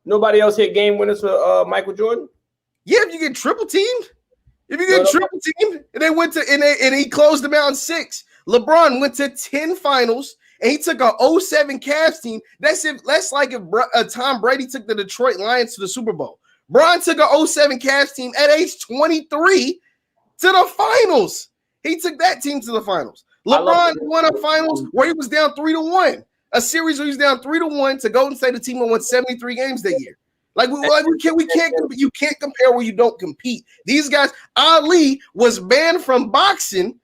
Nobody else hit game winners for Michael Jordan? Yeah, if you get triple teamed. If you get triple teamed, and they went to and he closed them out in 6. LeBron went to 10 finals, and he took a 07 Cavs team. That's like if Tom Brady took the Detroit Lions to the Super Bowl. Bron took a 07 Cavs team at age 23 to the finals. He took that team to the finals. LeBron won a finals where he was down 3-1. A series where he was down 3-1 to Golden State, the team that won 73 games that year. You can't compare where you don't compete. These guys, Ali was banned from boxing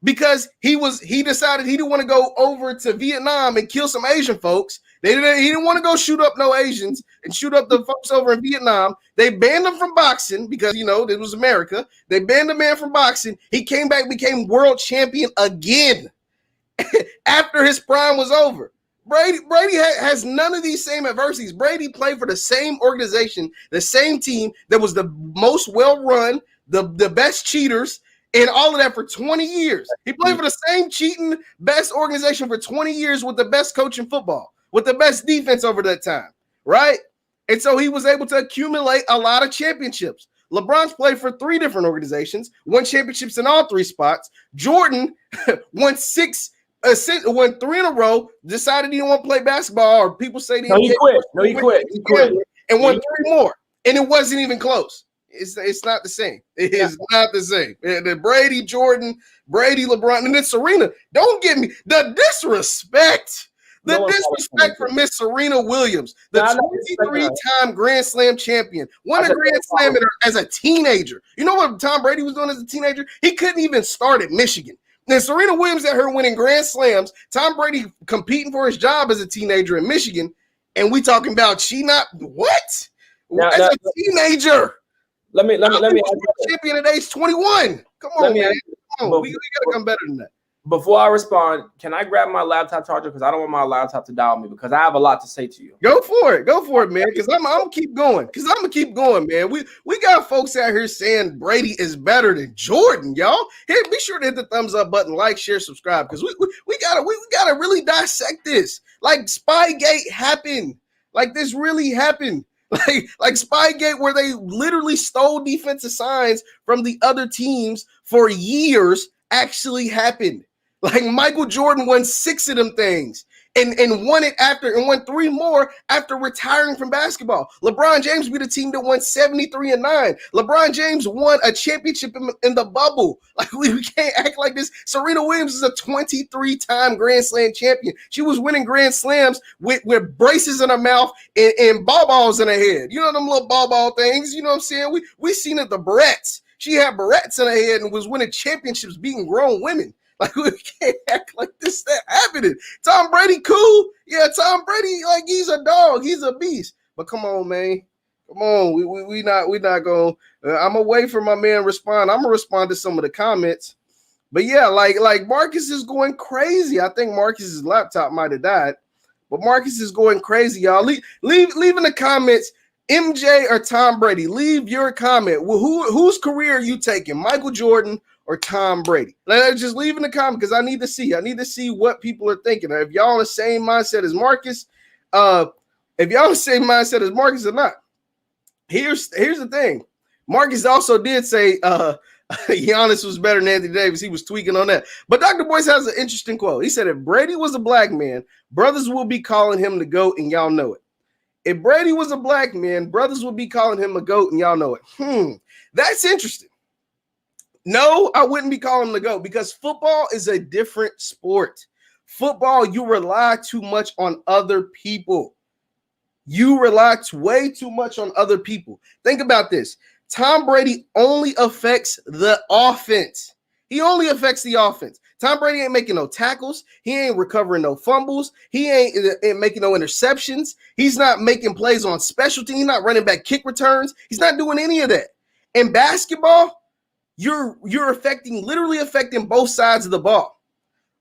because he decided he didn't want to go over to Vietnam and kill some Asian folks. He didn't want to go shoot up no Asians and shoot up the folks over in Vietnam. They banned him from boxing because, it was America. They banned the man from boxing. He came back, became world champion again after his prime was over. Brady has none of these same adversities. Brady played for the same organization, the same team that was the most well-run, the best cheaters, and all of that for 20 years. He played for the same cheating best organization for 20 years with the best coach in football, with the best defense over that time, right? And so he was able to accumulate a lot of championships. LeBron's played for 3 different organizations, won championships in all 3 spots. Jordan won 3 in a row, decided he didn't want to play basketball, or people say he quit. He quit. And won 3 more. And it wasn't even close. It's not the same. It is not the same. The Brady, Jordan, Brady, LeBron, and then Serena. Don't get me the disrespect. The disrespect for Miss Serena Williams, the 23-time Grand Slam champion, won a Grand Slam as a teenager. You know what Tom Brady was doing as a teenager? He couldn't even start at Michigan. Then Serena Williams at her winning Grand Slams, Tom Brady competing for his job as a teenager in Michigan, and we talking about what? As a teenager. Let me champion at age 21. Come on, man. We gotta come better than that. Before I respond, can I grab my laptop charger? Because I don't want my laptop to dial me because I have a lot to say to you. Go for it, man. Because I'm gonna keep going. Man. We got folks out here saying Brady is better than Jordan, y'all. Here, be sure to hit the thumbs up button, like, share, subscribe, because we gotta really dissect this. Like Spygate happened. Like this really happened. Like Spygate, where they literally stole defensive signs from the other teams for years, actually happened. Like Michael Jordan won 6 of them things and won 3 more after retiring from basketball. LeBron James beat a team that won 73-9. LeBron James won a championship in the bubble. Like we can't act like this. Serena Williams is a 23-time Grand Slam champion. She was winning Grand Slams with braces in her mouth and balls in her head. You know them little ball things. You know what I'm saying? We seen it, the barrettes. She had barrettes in her head and was winning championships, beating grown women. Like we can't act like this that happening. Tom Brady, cool. Yeah, Tom Brady, like he's a dog, he's a beast. But come on, man. Come on. We not going. I'm gonna wait for my man respond. I'm gonna respond to some of the comments. But yeah, like Marcus is going crazy. I think Marcus's laptop might have died. But Marcus is going crazy, y'all. Leave in the comments, MJ or Tom Brady. Leave your comment. Well, whose career are you taking? Michael Jordan or Tom Brady? Just leave in the comment because I need to see. I need to see what people are thinking. If y'all in the same mindset as Marcus, or not. Here's the thing. Marcus also did say Giannis was better than Anthony Davis. He was tweaking on that. But Dr. Boyce has an interesting quote. He said, if Brady was a black man, brothers will be calling him the GOAT, and y'all know it. If Brady was a black man, brothers would be calling him a GOAT, and y'all know it. That's interesting. No, I wouldn't be calling him the GOAT because football is a different sport. Football, you rely too much on other people. You rely way too much on other people. Think about this. Tom Brady only affects the offense. He only affects the offense. Tom Brady ain't making no tackles. He ain't recovering no fumbles. He ain't making no interceptions. He's not making plays on special teams. He's not running back kick returns. He's not doing any of that. In basketball, you're literally affecting both sides of the ball.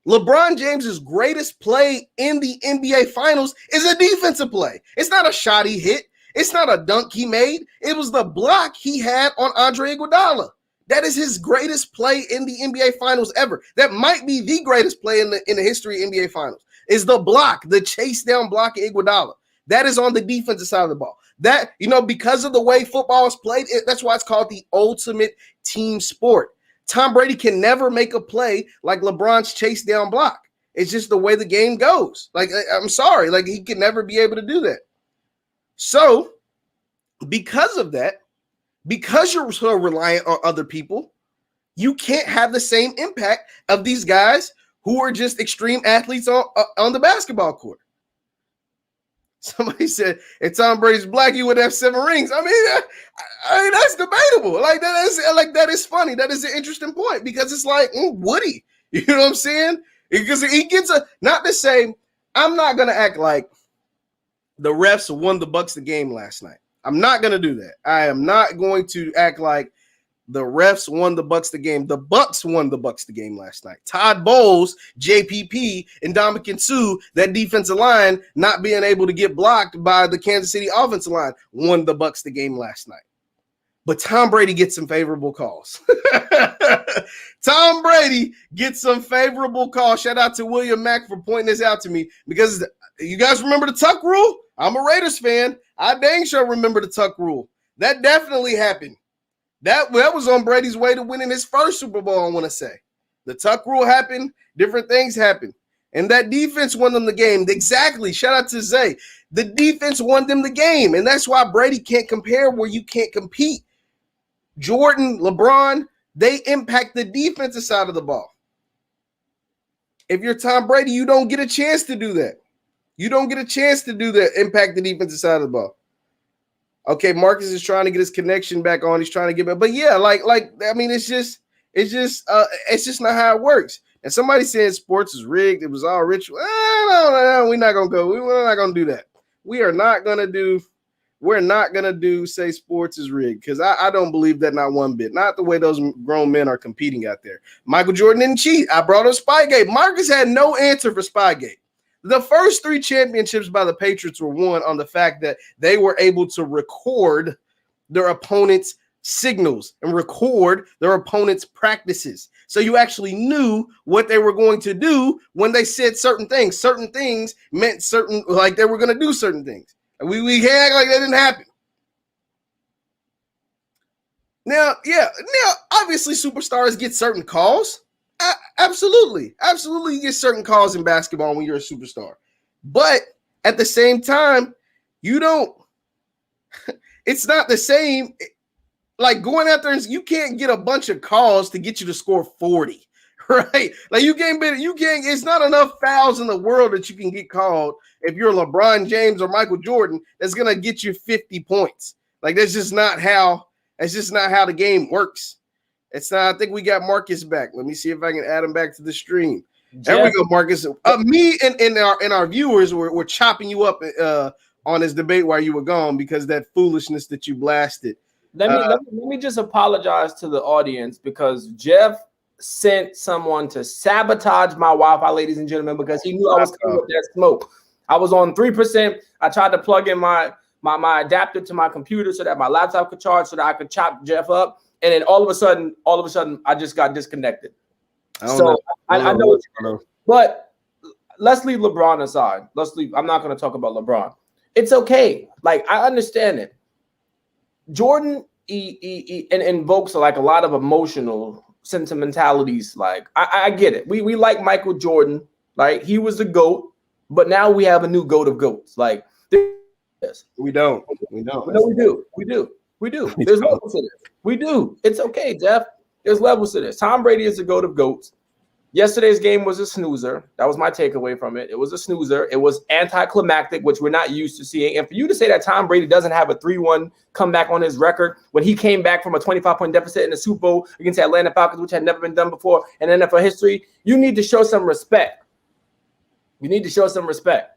LeBron James's greatest play in the NBA Finals is a defensive play. It's not a shot he hit. It's not a dunk he made. It was the block he had on Andre Iguodala. That is his greatest play in the NBA Finals ever. That might be the greatest play in the history of NBA Finals. Is the block, the chase down block of Iguodala. That is on the defensive side of the ball. That, because of the way football is played, that's why it's called the ultimate team sport. Tom Brady can never make a play like LeBron's chase down block. It's just the way the game goes. I'm sorry. He can never be able to do that. So, because of that, because you're so reliant on other people, you can't have the same impact of these guys who are just extreme athletes on the basketball court. Somebody said, if Tom Brady's black, he would have 7 rings. I mean, that's debatable. That is funny. That is an interesting point because it's would he? You know what I'm saying? Because he gets not to say, I'm not going to act like the refs won the Bucks the game last night. I'm not going to do that. I am not going to act like the refs won the Bucks the game. The Bucks won the Bucks the game last night. Todd Bowles, JPP, and Ndamukong Suh, that defensive line not being able to get blocked by the Kansas City offensive line, won the Bucks the game last night. But Tom Brady gets some favorable calls. Tom Brady gets some favorable calls. Shout out to William Mack for pointing this out to me because you guys remember the Tuck rule? I'm a Raiders fan. I dang sure remember the Tuck rule. That definitely happened. That was on Brady's way to winning his first Super Bowl, I want to say. The Tuck rule happened. Different things happened. And that defense won them the game. Exactly. Shout out to Zay. The defense won them the game. And that's why Brady can't compare where you can't compete. Jordan, LeBron, they impact the defensive side of the ball. If you're Tom Brady, you don't get a chance to do that. You don't get a chance to do that, impact the defensive side of the ball. Okay, Marcus is trying to get his connection back on. He's trying to get back. But yeah, it's just not how it works. And somebody saying sports is rigged. It was all ritual. No, we're not going to go. We're not going to do that. We're not going to do say sports is rigged because I don't believe that not one bit. Not the way those grown men are competing out there. Michael Jordan didn't cheat. I brought up Spygate. Marcus had no answer for Spygate. The first 3 championships by the Patriots were won on the fact that they were able to record their opponent's signals and record their opponent's practices. So you actually knew what they were going to do when they said certain things. Certain things meant they were going to do certain things. We can't act like that didn't happen. Now, obviously superstars get certain calls. Absolutely. You get certain calls in basketball when you're a superstar. But at the same time, it's not the same. Like going out there, you can't get a bunch of calls to get you to score 40, right? It's not enough fouls in the world that you can get called if you're LeBron James or Michael Jordan that's going to get you 50 points. That's just not how the game works. It's not. I think we got Marcus back. Let me see if I can add him back to the stream. There we go, Marcus. Me and our viewers were chopping you up on this debate while you were gone because that foolishness that you blasted. Let me just apologize to the audience because Jeff sent someone to sabotage my Wi-Fi, ladies and gentlemen, because he knew I was coming with that smoke. I was on 3%. I tried to plug in my adapter to my computer so that my laptop could charge so that I could chop Jeff up. and then all of a sudden, I just got disconnected. I know what you know. But let's leave LeBron aside. I'm not going to talk about LeBron. It's okay. Like, I understand it. Jordan invokes like a lot of emotional sentimentalities. Like, I get it. We like Michael Jordan. Like, he was the GOAT, but now we have a new GOAT of GOATs. Like, we don't. No, we do. There's levels to this. We do. It's okay, Jeff. There's levels to this. Tom Brady is the GOAT of GOATs. Yesterday's game was a snoozer. That was my takeaway from it. It was a snoozer. It was anticlimactic, which we're not used to seeing. And for you to say that Tom Brady doesn't have a 3-1 comeback on his record when he came back from a 25-point deficit in the Super Bowl against the Atlanta Falcons, which had never been done before in NFL history, you need to show some respect. You need to show some respect.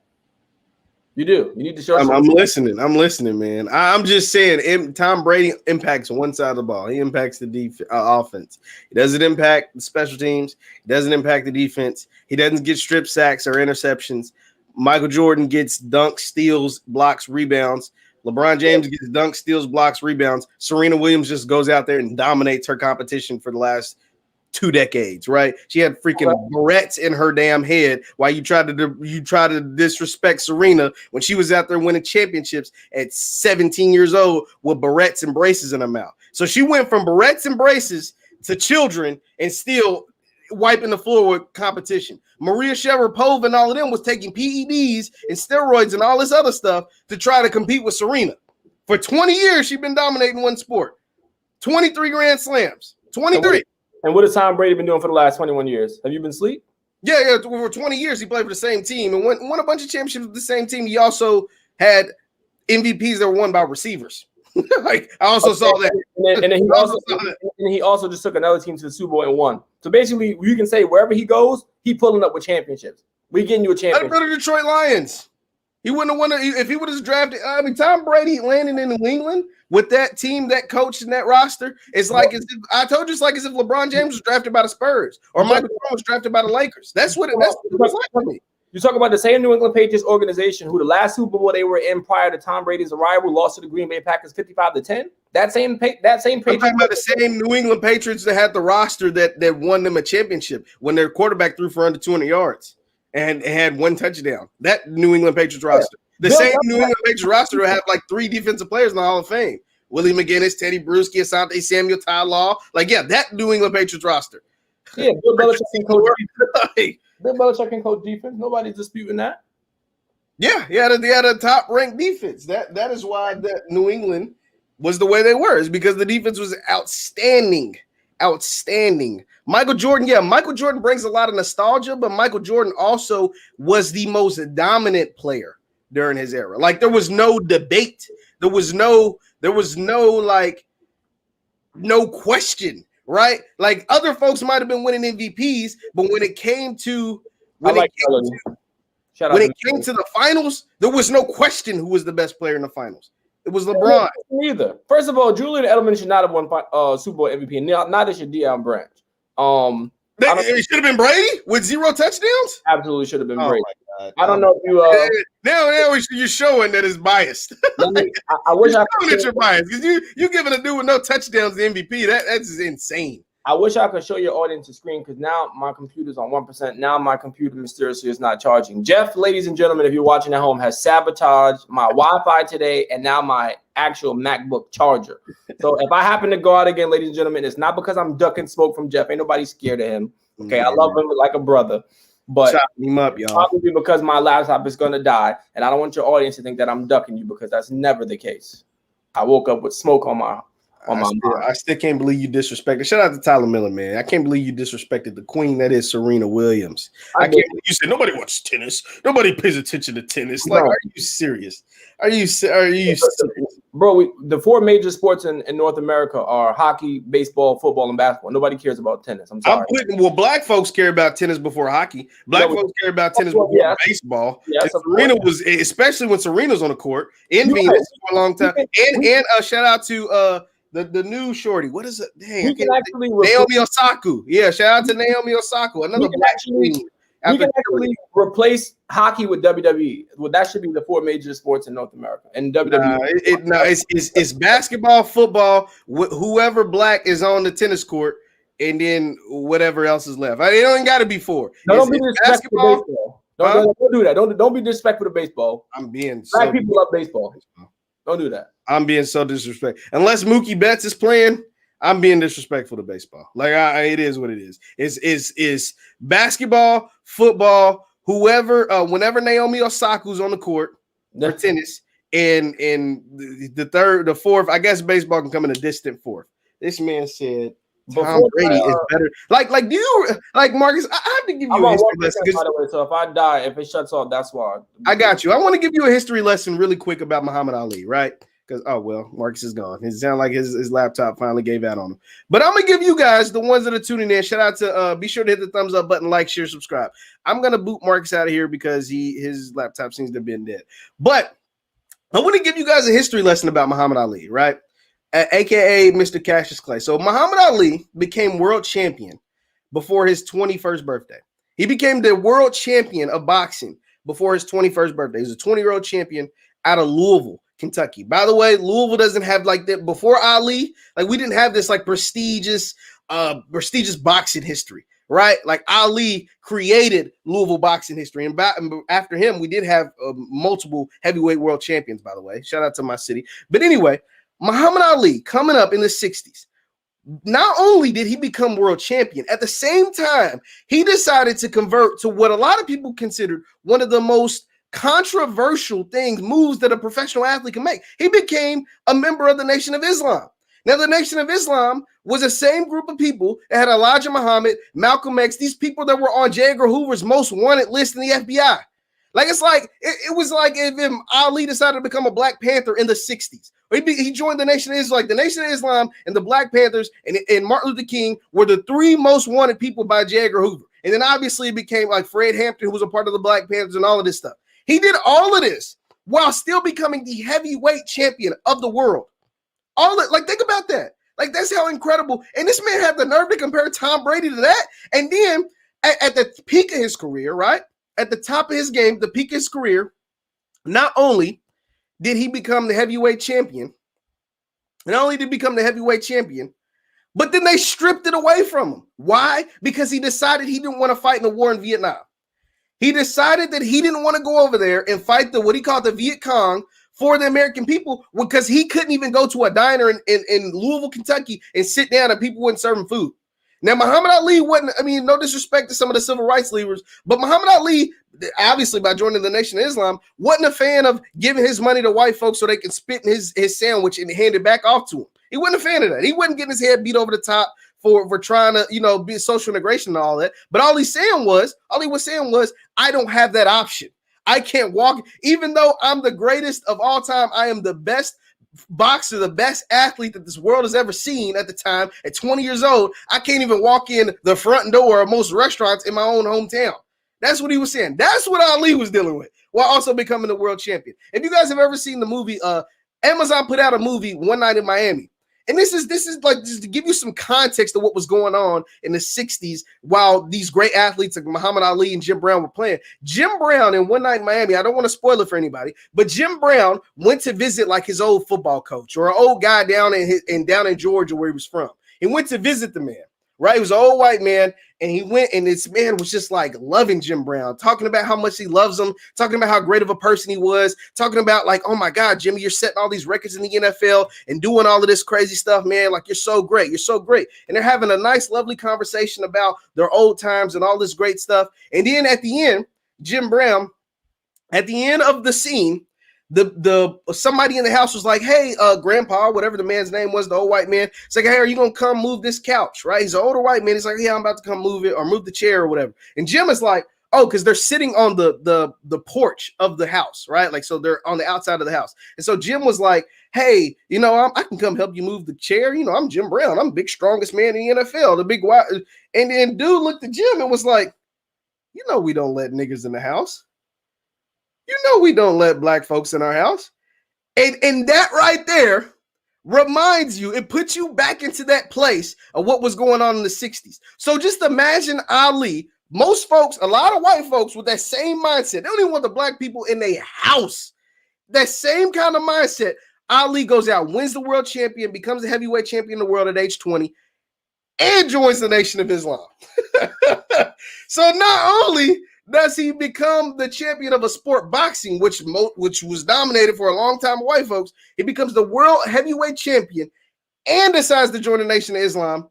You do. You need to show. I'm listening, man. I'm just saying, Tom Brady impacts one side of the ball. He impacts the offense. He doesn't impact the special teams. He doesn't impact the defense. He doesn't get strip sacks or interceptions. Michael Jordan gets dunks, steals, blocks, rebounds. LeBron James gets dunks, steals, blocks, rebounds. Serena Williams just goes out there and dominates her competition for the last 2 decades, right? She had freaking barrettes in her damn head while you try to disrespect Serena when she was out there winning championships at 17 years old with barrettes and braces in her mouth. So she went from barrettes and braces to children and still wiping the floor with competition. Maria Sharapova and all of them was taking PEDs and steroids and all this other stuff to try to compete with Serena. For 20 years, she's been dominating one sport. 23 Grand Slams. 23. And what has Tom Brady been doing for the last 21 years? Have you been asleep? Yeah. For 20 years, he played for the same team and won a bunch of championships with the same team. He also had MVPs that were won by receivers. Like, I also saw that. And then he also just took another team to the Super Bowl and won. So basically, you can say wherever he goes, he pulling up with championships. We getting you a championship. I'd go to Detroit Lions. He wouldn't have won if he would have drafted. I mean, Tom Brady landing in New England with that team, that coach, and that roster. It's like as if LeBron James was drafted by the Spurs or Michael Jordan was drafted by the Lakers. That's what it was like for me. You talk about the same New England Patriots organization who the last Super Bowl they were in prior to Tom Brady's arrival lost to the Green Bay Packers 55-10. That same Patriots. I'm talking about the same New England Patriots that had the roster that won them a championship when their quarterback threw for under 200 yards and had 1 touchdown. That New England Patriots roster. The same New England Patriots roster will have like 3 defensive players in the Hall of Fame. Willie McGinnis, Teddy Bruschi, Asante Samuel, Ty Law. Like, yeah, that New England Patriots roster. Yeah, Bill Belichick can coach defense. Nobody's disputing that. Yeah, they had a top-ranked defense. That is why that New England was the way they were. Is because the defense was outstanding. Michael Jordan brings a lot of nostalgia, but Michael Jordan also was the most dominant player during his era. Like, there was no debate. There was no question, right? Like, other folks might have been winning MVPs, but when it came to the finals, there was no question who was the best player in the finals. It was LeBron. Neither. First of all, Julian Edelman should not have won Super Bowl MVP. Neither should Deion Branch. It should have been Brady with 0 touchdowns. Absolutely should have been Brady. I don't know if you. Now you're showing that it's biased. I wish I could. That you're biased because you giving a dude with no touchdowns the MVP. That's insane. I wish I could show your audience the screen because now my computer's on 1%. Now my computer mysteriously is not charging. Jeff, ladies and gentlemen, if you're watching at home, has sabotaged my Wi-Fi today and now my actual MacBook charger. So if I happen to go out again, ladies and gentlemen, it's not because I'm ducking smoke from Jeff. Ain't nobody scared of him. Okay, I love him like a brother. But chopping him up, y'all. Probably because my laptop is going to die, and I don't want your audience to think that I'm ducking you because that's never the case. I woke up with smoke on my mind. I still can't believe you disrespected. Shout out to Tyler Miller, man. I can't believe you disrespected the queen that is Serena Williams. I can't believe you said nobody watches tennis. Nobody pays attention to tennis. Like, are you serious? Are you serious? Bro, the 4 major sports in North America are hockey, baseball, football, and basketball. Nobody cares about tennis. I'm sorry. Black folks care about tennis before hockey. Black folks care about tennis before baseball. Yeah, Serena was, especially when Serena's on the court in Venus for a long time. And shout out to the new shorty. What is it? Dang, Naomi Osaka. Yeah, shout out to Naomi Osaka. Another black queen. We can actually replace hockey with WWE. Well, that should be the 4 major sports in North America. And WWE. It's basketball, football, whoever black is on the tennis court, and then whatever else is left. It don't got to be 4. No, don't be disrespectful to baseball. Don't do that. Don't be disrespectful to baseball. I'm being black people love baseball. Don't do that. I'm being so disrespectful. Unless Mookie Betts is playing, I'm being disrespectful to baseball. Like it is what it is. It's basketball, football, whoever. Whenever Naomi Osaka's on the court for tennis, and the fourth, I guess baseball can come in a distant fourth. This man said Tom Brady is better. Like do you like Marcus? I have to give you a history lesson. By the way, so if I die, if it shuts off, that's why. I got you. I want to give you a history lesson really quick about Muhammad Ali, right? Because Marcus is gone. It sounds like his laptop finally gave out on him. But I'm gonna give you guys, the ones that are tuning in, shout out to be sure to hit the thumbs up button, like, share, subscribe. I'm gonna boot Marcus out of here because his laptop seems to have been dead. But I want to give you guys a history lesson about Muhammad Ali, right? AKA Mr. Cassius Clay. So Muhammad Ali became world champion before his 21st birthday. He became the world champion of boxing before his 21st birthday. He's a 20-year-old champion out of Louisville, Kentucky. By the way, Louisville doesn't have like that before Ali. Like we didn't have this like prestigious boxing history, right? Like Ali created Louisville boxing history, and after him, we did have multiple heavyweight world champions. By the way, shout out to my city. But anyway, Muhammad Ali coming up in the 60s. Not only did he become world champion, at the same time, he decided to convert to what a lot of people considered one of the most controversial moves that a professional athlete can make. He became a member of the Nation of Islam. Now, the Nation of Islam was the same group of people that had Elijah Muhammad, Malcolm X, these people that were on J. Edgar Hoover's most wanted list in the FBI. Like it was like if Ali decided to become a Black Panther in the 60s. He joined the Nation of Islam. Like the Nation of Islam and the Black Panthers and Martin Luther King were the 3 most wanted people by J. Edgar Hoover. And then obviously it became like Fred Hampton, who was a part of the Black Panthers and all of this stuff. He did all of this while still becoming the heavyweight champion of the world. Think about that. Like, that's how incredible. And this man had the nerve to compare Tom Brady to that. And then at the peak of his career, right? At the top of his game, the peak of his career, not only did he become the heavyweight champion, but then they stripped it away from him. Why? Because he decided he didn't want to fight in the war in Vietnam. He decided that he didn't want to go over there and fight what he called the Viet Cong for the American people, because he couldn't even go to a diner in Louisville, Kentucky and sit down and people wouldn't serve him food. Now, Muhammad Ali wasn't, no disrespect to some of the civil rights leaders, but Muhammad Ali, obviously by joining the Nation of Islam, wasn't a fan of giving his money to white folks so they can spit in his sandwich and hand it back off to him. He wasn't a fan of that. He wasn't getting his head beat over the top for trying to, be social integration and all that. But all he was saying was, I don't have that option. I can't walk. Even though I'm the greatest of all time, I am the best boxer, the best athlete that this world has ever seen at the time. At 20 years old, I can't even walk in the front door of most restaurants in my own hometown. That's what he was saying. That's what Ali was dealing with while also becoming the world champion. If you guys have ever seen the movie, Amazon put out a movie, One Night in Miami. And this is like just to give you some context of what was going on in the 60s while these great athletes like Muhammad Ali and Jim Brown were playing. Jim Brown in One Night in Miami, I don't want to spoil it for anybody, but Jim Brown went to visit like his old football coach or an old guy down in Georgia where he was from. He went to visit the man, right? He was an old white man, and he went, and this man was just like loving Jim Brown, talking about how much he loves him, talking about how great of a person he was, talking about like, oh my God, Jimmy, you're setting all these records in the NFL and doing all of this crazy stuff, man. Like, you're so great. You're so great. And they're having a nice, lovely conversation about their old times and all this great stuff. And then at the end, Jim Brown, at the end of the scene, the somebody in the house was like, hey, grandpa, whatever the man's name was, the old white man. It's like, hey, are you gonna come move this couch? Right? He's an older white man. He's like, yeah, I'm about to come move it or move the chair or whatever. And Jim is like, oh, because they're sitting on the porch of the house, right? Like, so they're on the outside of the house. And so Jim was like, hey, I can come help you move the chair. I'm Jim Brown. I'm the big, strongest man in the NFL, the big white. And then dude looked at Jim and was like, we don't let niggas in the house. We don't let black folks in our house. And that right there reminds you, it puts you back into that place of what was going on in the 60s. So just imagine Ali Most folks, a lot of white folks with that same mindset, they don't even want the black people in their house. That same kind of mindset. Ali goes out, wins the world champion, becomes the heavyweight champion of the world at age 20, and joins the Nation of Islam. So not only does he become the champion of a sport, boxing, which was dominated for a long time by white folks, he becomes the world heavyweight champion and decides to join the Nation of Islam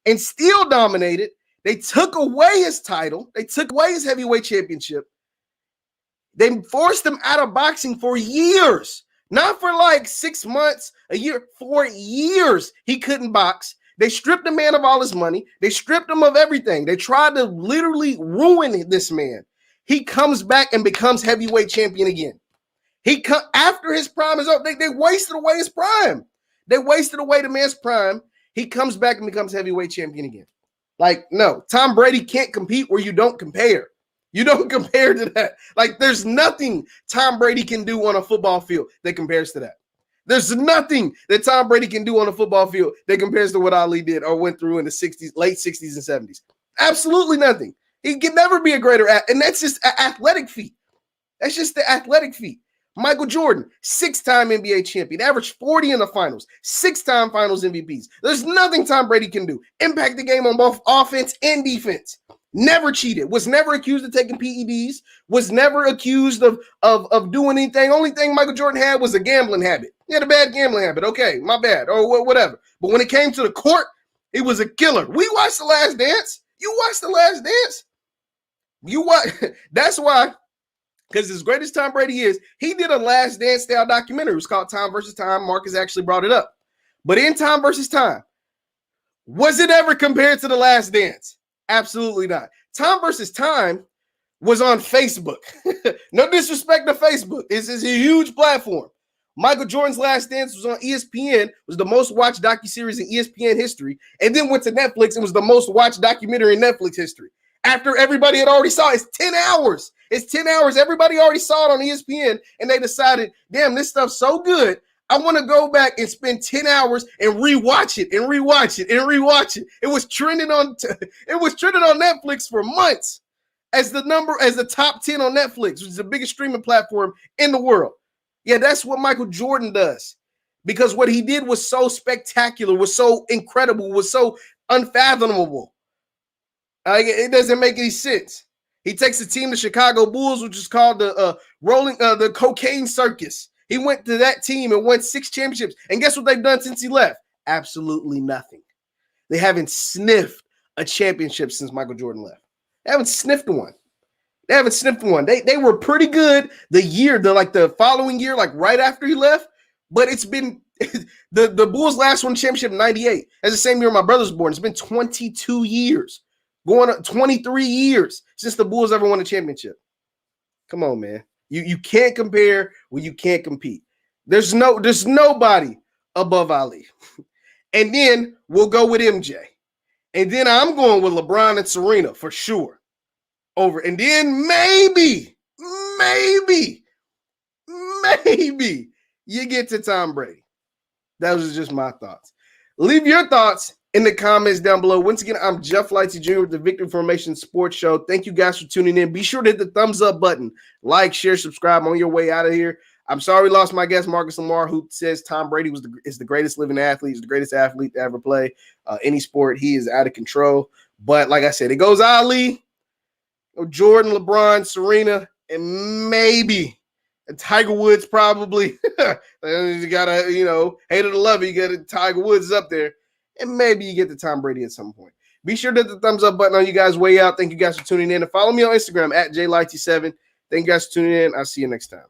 and still dominated. They took away his title. They took away his heavyweight championship. They forced him out of boxing for years. Not for like 6 months, a year, for years. He couldn't box. They stripped the man of all his money. They stripped him of everything. They tried to literally ruin this man. He comes back and becomes heavyweight champion again. After his prime is up, they wasted away his prime. They wasted away the man's prime. He comes back and becomes heavyweight champion again. Like, no, Tom Brady can't compete where you don't compare. You don't compare to that. Like, there's nothing Tom Brady can do on a football field that compares to that. There's nothing that Tom Brady can do on a football field that compares to what Ali did or went through in the 60s, late 60s and 70s. Absolutely nothing. He can never be a greater athlete. And that's just an athletic feat. That's just the athletic feat. Michael Jordan, 6-time NBA champion, averaged 40 in the finals, 6-time finals MVPs. There's nothing Tom Brady can do. Impact the game on both offense and defense. Never cheated, was never accused of taking PEDs, was never accused of doing anything. Only thing Michael Jordan had was a gambling habit. He had a bad gambling habit. Okay, my bad, or whatever. But when it came to the court, he was a killer. We watched The Last Dance. You watched The Last Dance? You watch. That's why, because as great as Tom Brady is, he did a Last Dance style documentary. It was called Time versus Time. Marcus actually brought it up. But in Time versus Time, was it ever compared to The Last Dance? Absolutely not. Time versus Time was on Facebook. No disrespect to Facebook. It's a huge platform. Michael Jordan's Last Dance was on ESPN, was the most watched docuseries in ESPN history, and then went to Netflix and was the most watched documentary in Netflix history. After everybody had already saw it. It's 10 hours. It's 10 hours. Everybody already saw it on ESPN, and they decided, damn, this stuff's so good. I want to go back and spend 10 hours and rewatch it and rewatch it and rewatch it. It was trending on Netflix for months as the top 10 on Netflix, which is the biggest streaming platform in the world. Yeah, that's what Michael Jordan does, because what he did was so spectacular, was so incredible, was so unfathomable. It doesn't make any sense. He takes the team, the Chicago Bulls, which is called the cocaine circus. He went to that team and won 6 championships. And guess what they've done since he left? Absolutely nothing. They haven't sniffed a championship since Michael Jordan left. They haven't sniffed one. They were pretty good the following year, like right after he left. But it's been the Bulls last won championship in 98. That's the same year my brother was born. It's been 22 years. Going on 23 years since the Bulls ever won a championship. Come on, man. You can't compare when you can't compete. There's nobody above Ali. And then we'll go with MJ. And then I'm going with LeBron and Serena for sure. Over. And then maybe you get to Tom Brady. That was just my thoughts. Leave your thoughts in the comments down below. Once again, I'm Jeff Lightsy Jr. with the Victory Formation Sports Show. Thank you guys for tuning in. Be sure to hit the thumbs up button. Like, share, subscribe on your way out of here. I'm sorry we lost my guest, Marcus Lamar, who says Tom Brady is the greatest living athlete. He's the greatest athlete to ever play any sport. He is out of control. But like I said, it goes Ali, Jordan, LeBron, Serena, and maybe Tiger Woods probably. You got to, hate it or love it, you got Tiger Woods up there. And maybe you get to Tom Brady at some point. Be sure to hit the thumbs up button on you guys' way out. Thank you guys for tuning in. And follow me on Instagram at JLighty7. Thank you guys for tuning in. I'll see you next time.